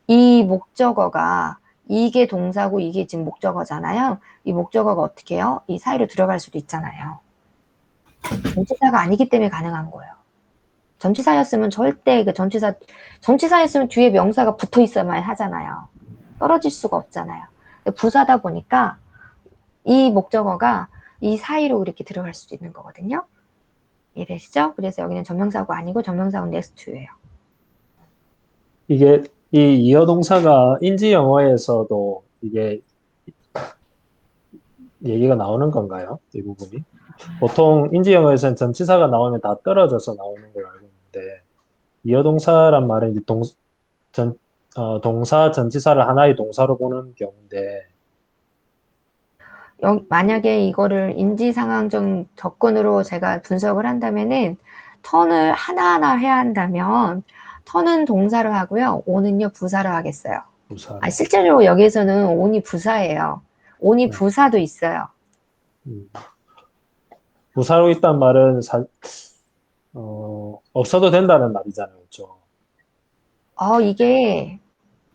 이 목적어가 이게 동사고 이게 지금 목적어잖아요. 이 목적어가 어떻게 해요? 이 사이로 들어갈 수도 있잖아요. 전치사가 아니기 때문에 가능한 거예요. 전치사였으면 절대 그 전치사였으면 뒤에 명사가 붙어 있어야만 하잖아요. 떨어질 수가 없잖아요. 부사다 보니까 이 목적어가 이 사이로 이렇게 들어갈 수도 있는 거거든요. 이해되시죠? 그래서 여기는 전명사고 아니고 전명사고 next to예요. 이게 이 이어동사가 인지 영어에서도 이게 얘기가 나오는 건가요? 이 부분이? 보통 인지 영어에서는 전치사가 나오면 다 떨어져서 나오는 걸 알고 있는데 이어동사란 말은 이제 동사 전치사를 하나의 동사로 보는 경우인데 만약에 이거를 인지상황적 접근으로 제가 분석을 한다면은 턴을 하나하나 해야 한다면 턴은 동사로 하고요. on은요 부사로 하겠어요. 부사. 실제로 여기서는 on이 부사예요. on이 부사도 있어요. 부사로 있단 말은 없어도 된다는 말이잖아요, 그렇죠? 이게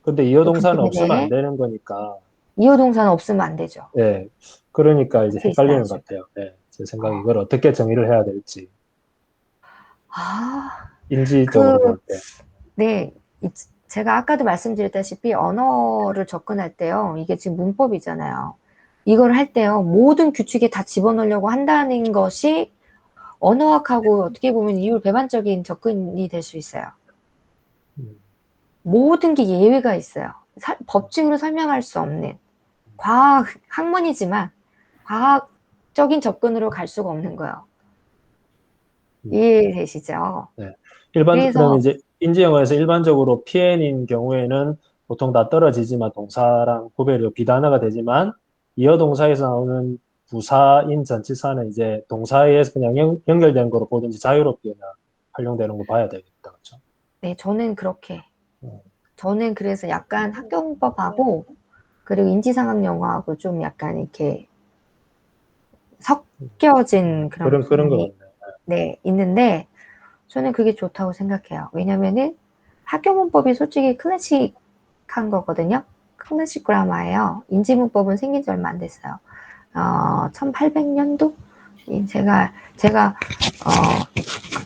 근데 이어동사는 그게 없으면 안 되는 거니까. 이어동사는 없으면 안 되죠. 네, 그러니까 이제 그게 헷갈리는 있어야죠. 것 같아요. 네, 제 생각에 이걸 어떻게 정의를 해야 될지 인지적으로 볼 때. 네, 제가 아까도 말씀드렸다시피 언어를 접근할 때요. 이게 지금 문법이잖아요. 이걸 할 때요. 모든 규칙에 다 집어넣으려고 한다는 것이 언어학하고 어떻게 보면 이율 배반적인 접근이 될 수 있어요. 모든 게 예외가 있어요. 법칙으로 설명할 수 없는 과학 학문이지만 과학적인 접근으로 갈 수가 없는 거예요. 이해되시죠? 네. 그래서 그럼 이제 인지 영어에서 일반적으로 PN인 경우에는 보통 다 떨어지지만 동사랑 구별이 비단어가 되지만 이어동사에서 나오는 부사인 전치사는 이제 동사에서 그냥 연결된 거로 보든지 자유롭게 그냥 활용되는 거 봐야 되겠다, 그렇죠? 네, 저는 그렇게. 저는 그래서 약간 학교문법하고 그리고 인지상황 영어하고 좀 약간 이렇게 섞여진 그런 그런 거 부분이 네, 있는데 저는 그게 좋다고 생각해요. 왜냐면은 학교문법이 솔직히 클래식한 거거든요. 클래식 그라마예요. 인지문법은 생긴 지 얼마 안 됐어요. 1800년도? 제가,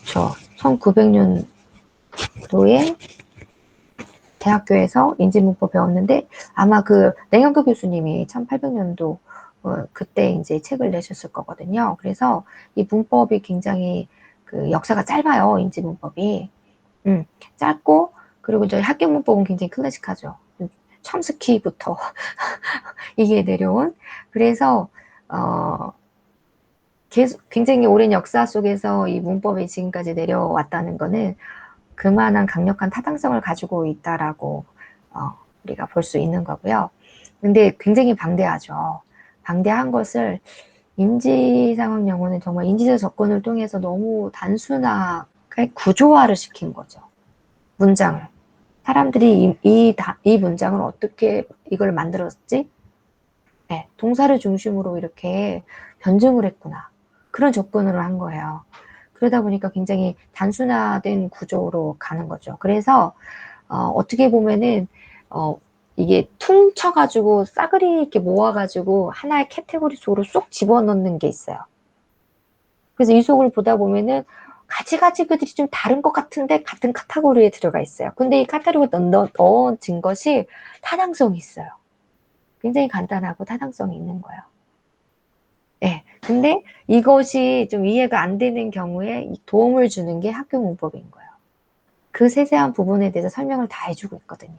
그쵸. 1900년도에 대학교에서 인지문법 배웠는데, 아마 그 냉영교 교수님이 1800년도, 그때 이제 책을 내셨을 거거든요. 그래서 이 문법이 굉장히 그 역사가 짧아요, 인지문법이. 짧고, 그리고 저희 학교 문법은 굉장히 클래식하죠. 첨스키부터 이게 내려온. 그래서, 계속 굉장히 오랜 역사 속에서 이 문법이 지금까지 내려왔다는 거는 그만한 강력한 타당성을 가지고 있다라고 우리가 볼 수 있는 거고요. 근데 굉장히 방대하죠. 방대한 것을 인지상황 영어는 정말 인지적 접근을 통해서 너무 단순하게 구조화를 시킨 거죠. 문장을. 사람들이 이 문장을 어떻게 이걸 만들었지? 네, 동사를 중심으로 이렇게 변증을 했구나. 그런 접근을 한 거예요. 그러다 보니까 굉장히 단순화된 구조로 가는 거죠. 그래서 어떻게 보면은 이게 퉁쳐가지고 싸그리 이렇게 모아가지고 하나의 카테고리 속으로 쏙 집어넣는 게 있어요. 그래서 이 속을 보다 보면은 가지가지들이 좀 다른 것 같은데 같은 카테고리에 들어가 있어요. 근데 이 카테고리에 넣어진 것이 타당성이 있어요. 굉장히 간단하고 타당성이 있는 거예요. 네, 근데 이것이 좀 이해가 안 되는 경우에 도움을 주는 게 학교 문법인 거예요. 그 세세한 부분에 대해서 설명을 다 해주고 있거든요.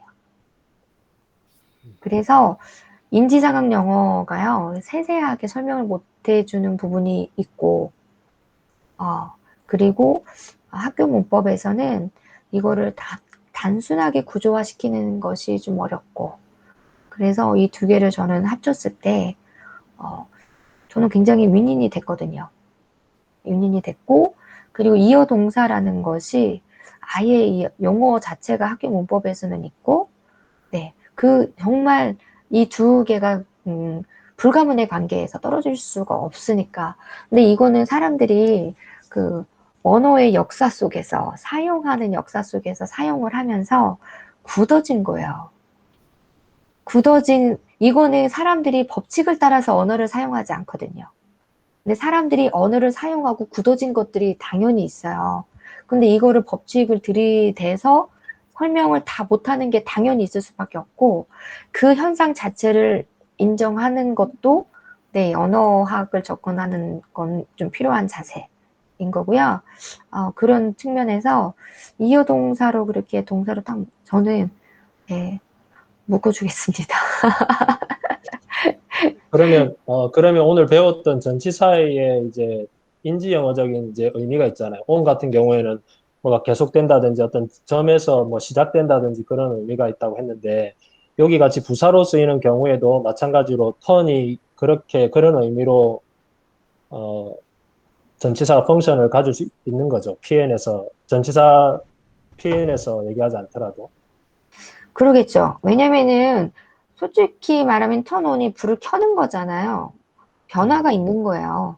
그래서 인지상황 영어가요, 세세하게 설명을 못 해주는 부분이 있고, 그리고 학교 문법에서는 이거를 다 단순하게 구조화시키는 것이 좀 어렵고, 그래서 이 두 개를 저는 합쳤을 때, 저는 굉장히 윈윈이 됐거든요. 윈윈이 됐고, 그리고 이어 동사라는 것이 아예 이 용어 자체가 학교 문법에서는 있고, 네, 정말 이 두 개가 불가문의 관계에서 떨어질 수가 없으니까. 근데 이거는 사람들이 그 언어의 역사 속에서 사용하는 역사 속에서 사용을 하면서 굳어진 거예요. 이거는 사람들이 법칙을 따라서 언어를 사용하지 않거든요. 근데 사람들이 언어를 사용하고 굳어진 것들이 당연히 있어요. 근데 이거를 법칙을 들이대서 설명을 다 못하는 게 당연히 있을 수밖에 없고, 그 현상 자체를 인정하는 것도 네, 언어학을 접근하는 건 좀 필요한 자세인 거고요. 그런 측면에서 이어동사로 그렇게 동사로 딱 저는 네, 묶어주겠습니다. 그러면 오늘 배웠던 전치사의 이제 인지 영어적인 이제 의미가 있잖아요. on 같은 경우에는 뭐가 계속된다든지 어떤 점에서 뭐 시작된다든지 그런 의미가 있다고 했는데, 여기 같이 부사로 쓰이는 경우에도 마찬가지로 턴이 그런 의미로 전치사가 펑션을 가질 수 있는 거죠. 전치사 PN에서 얘기하지 않더라도. 그러겠죠. 왜냐면은 솔직히 말하면 턴온이 불을 켜는 거잖아요. 변화가 있는 거예요.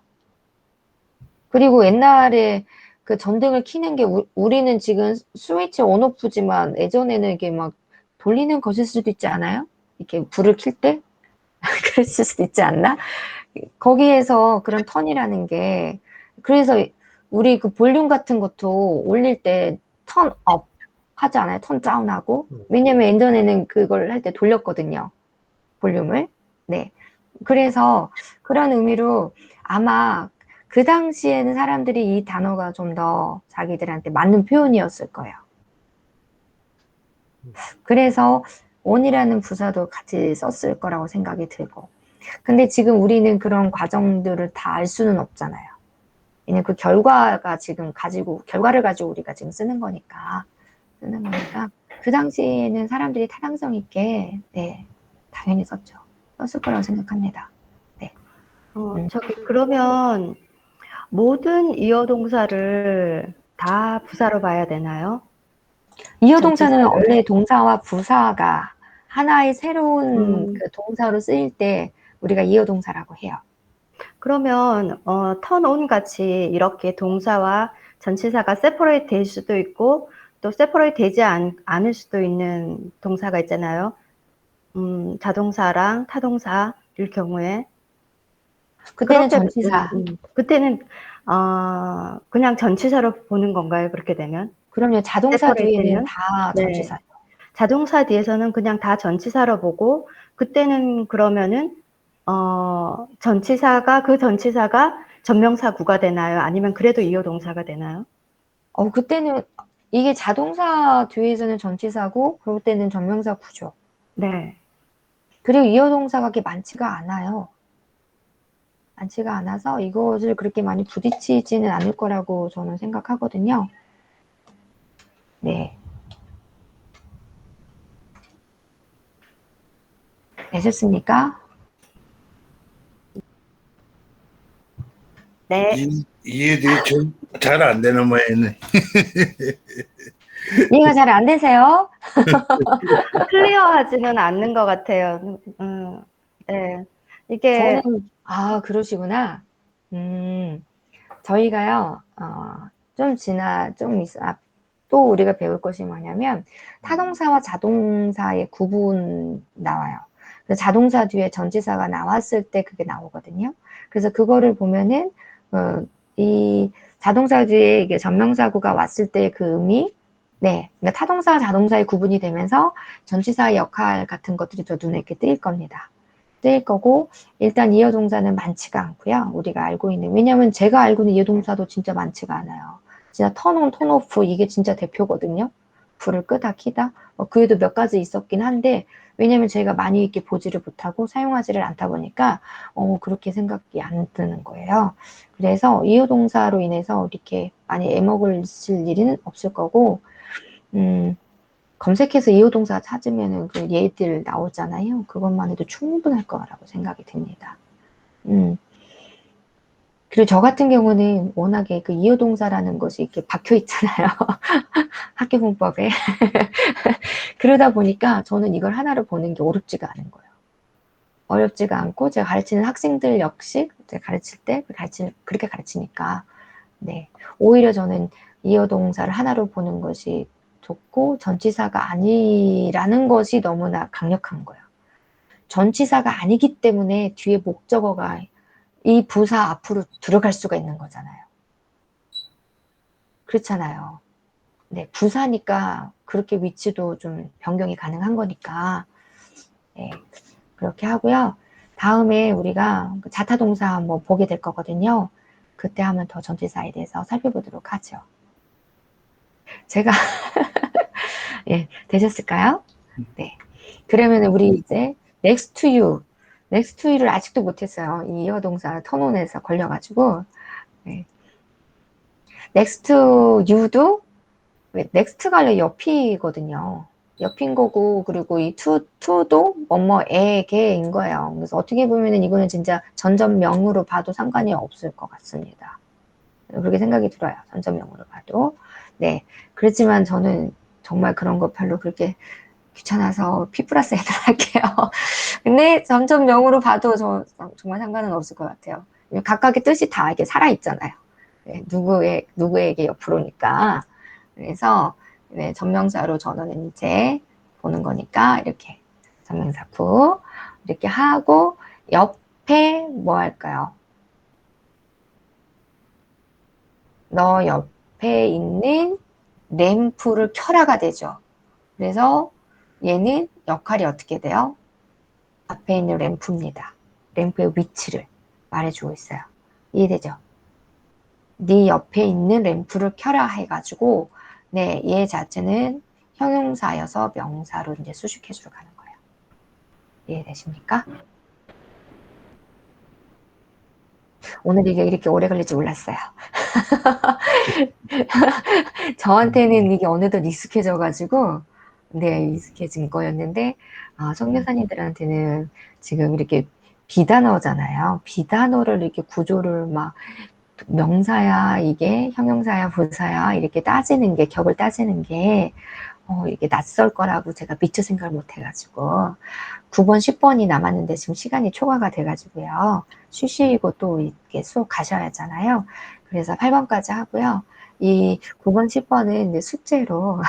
그리고 옛날에 그 전등을 켜는 게 우리는 지금 스위치 온오프지만 예전에는 이게 막 돌리는 것일 수도 있지 않아요? 이렇게 불을 켤 때? 그랬을 수도 있지 않나? 거기에서 그런 턴이라는 게, 그래서 우리 그 볼륨 같은 것도 올릴 때 턴 업 하지 않아요? 턴 다운하고. 왜냐면 예전에는 그걸 할 때 돌렸거든요. 볼륨을. 네. 그래서 그런 의미로 아마 그 당시에는 사람들이 이 단어가 좀 더 자기들한테 맞는 표현이었을 거예요. 그래서 on이라는 부사도 같이 썼을 거라고 생각이 들고. 근데 지금 우리는 그런 과정들을 다 알 수는 없잖아요. 왜냐면 그 결과를 가지고 우리가 지금 쓰는 거니까. 그 당시에는 사람들이 타당성 있게, 네, 당연히 썼죠. 썼을 거라고 생각합니다. 네. 그러면 모든 이어 동사를 다 부사로 봐야 되나요? 이어 동사는 원래 동사와 부사가 하나의 새로운 그 동사로 쓰일 때 우리가 이어 동사라고 해요. 그러면 turn on 같이 이렇게 동사와 전치사가 separate 될 수도 있고 또 separate 되지 않을 수도 있는 동사가 있잖아요. 자동사랑 타동사일 경우에 그때는 그렇게 전치사. 그때는 그냥 전치사로 보는 건가요? 그렇게 되면? 그럼요. 자동사 뒤에는 separate는? 다 네. 전치사죠. 자동사 뒤에서는 그냥 다 전치사로 보고 그때는 그러면은 전치사가 그 전치사가 전명사구가 되나요? 아니면 그래도 이어 동사가 되나요? 그때는 이게 자동사 뒤에서는 전치사고 그럴 때는 전명사 구죠. 네. 그리고 이어 동사가 그렇게 많지가 않아요. 많지가 않아서 이것을 그렇게 많이 부딪히지는 않을 거라고 저는 생각하거든요. 네. 되셨습니까? 네. 이해들이 좀 잘 안 되는 모양이네. 이해가 잘 안 되세요? 클리어하지는 않는 것 같아요. 네. 이게 저는, 그러시구나. 저희가요, 또 우리가 배울 것이 뭐냐면, 타동사와 자동사의 구분 나와요. 그래서 자동사 뒤에 전치사가 나왔을 때 그게 나오거든요. 그래서 그거를 보면은, 이 자동사 뒤에 이게 전명사구가 왔을 때 그 의미, 네. 그러니까 타동사와 자동사의 구분이 되면서 전치사의 역할 같은 것들이 더 눈에 이렇게 띄일 겁니다. 뜰 거고, 일단 이어동사는 많지가 않고요. 우리가 알고 있는, 왜냐면 제가 알고 있는 이어동사도 진짜 많지가 않아요. 진짜 턴온, 턴오프 이게 진짜 대표거든요. 불을 끄다 키다. 그 외에도 몇 가지 있었긴 한데, 왜냐면 제가 많이 이렇게 보지를 못하고 사용하지를 않다 보니까 그렇게 생각이 안 드는 거예요. 그래서 이어동사로 인해서 이렇게 많이 애먹을 일은 없을 거고, 검색해서 이어동사 찾으면은 그 얘들 나오잖아요. 그것만 해도 충분할 거라고 생각이 듭니다. 그리고 저 같은 경우는 워낙에 그 이어동사라는 것이 이렇게 박혀 있잖아요. 학교 문법에. 그러다 보니까 저는 이걸 하나로 보는 게 어렵지가 않은 거예요. 어렵지가 않고 제가 가르치는 학생들 역시 제가 가르칠 때 그렇게 가르치니까 네. 오히려 저는 이어동사를 하나로 보는 것이 좋고 전치사가 아니라는 것이 너무나 강력한 거예요. 전치사가 아니기 때문에 뒤에 목적어가 이 부사 앞으로 들어갈 수가 있는 거잖아요. 그렇잖아요. 네, 부사니까 그렇게 위치도 좀 변경이 가능한 거니까 네, 그렇게 하고요. 다음에 우리가 자타동사 한번 보게 될 거거든요. 그때 한번 더 전치사에 대해서 살펴보도록 하죠. 제가 예, 되셨을까요? 네. 그러면 우리 이제 next to you, next to you를 아직도 못했어요. 이 이어동사 턴온에서 걸려가지고 네. next to you도 next가 원래 옆이거든요. 옆인 거고 그리고 이 to도 뭐뭐에게인 거예요. 그래서 어떻게 보면은 이거는 진짜 전전명으로 봐도 상관이 없을 것 같습니다. 그렇게 생각이 들어요. 전전명으로 봐도. 네. 그렇지만 저는 정말 그런 거 별로 그렇게 귀찮아서 P 플러스 N을 할게요. 근데 전전명으로 봐도 정말 상관은 없을 것 같아요. 각각의 뜻이 다 이렇게 살아있잖아요. 네, 누구에게 옆으로니까. 그래서 네, 전명사로 저는 이제 보는 거니까 이렇게 전명사 구 이렇게 하고 옆에 뭐 할까요? 너 옆에 있는 램프를 켜라가 되죠. 그래서 얘는 역할이 어떻게 돼요? 앞에 있는 램프입니다. 램프의 위치를 말해주고 있어요. 이해되죠? 네 옆에 있는 램프를 켜라 해가지고 네, 얘 자체는 형용사여서 명사로 이제 수식해주러 가는 거예요. 이해되십니까? 오늘 이게 이렇게 오래 걸릴 줄 몰랐어요. 저한테는 이게 어느덧 익숙해져가지고 네, 익숙해진 거였는데 선교사님들한테는 지금 이렇게 비단어잖아요. 비단어를 이렇게 구조를 막 명사야 이게 형용사야 부사야 이렇게 따지는 게 격을 따지는 게 이게 낯설 거라고 제가 미처 생각을 못 해가지고 9번 10번이 남았는데 지금 시간이 초과가 돼가지고요 쉬시고 또 이렇게 수업 가셔야 하잖아요. 그래서 8번까지 하고요 이 9번 10번은 이제 숙제로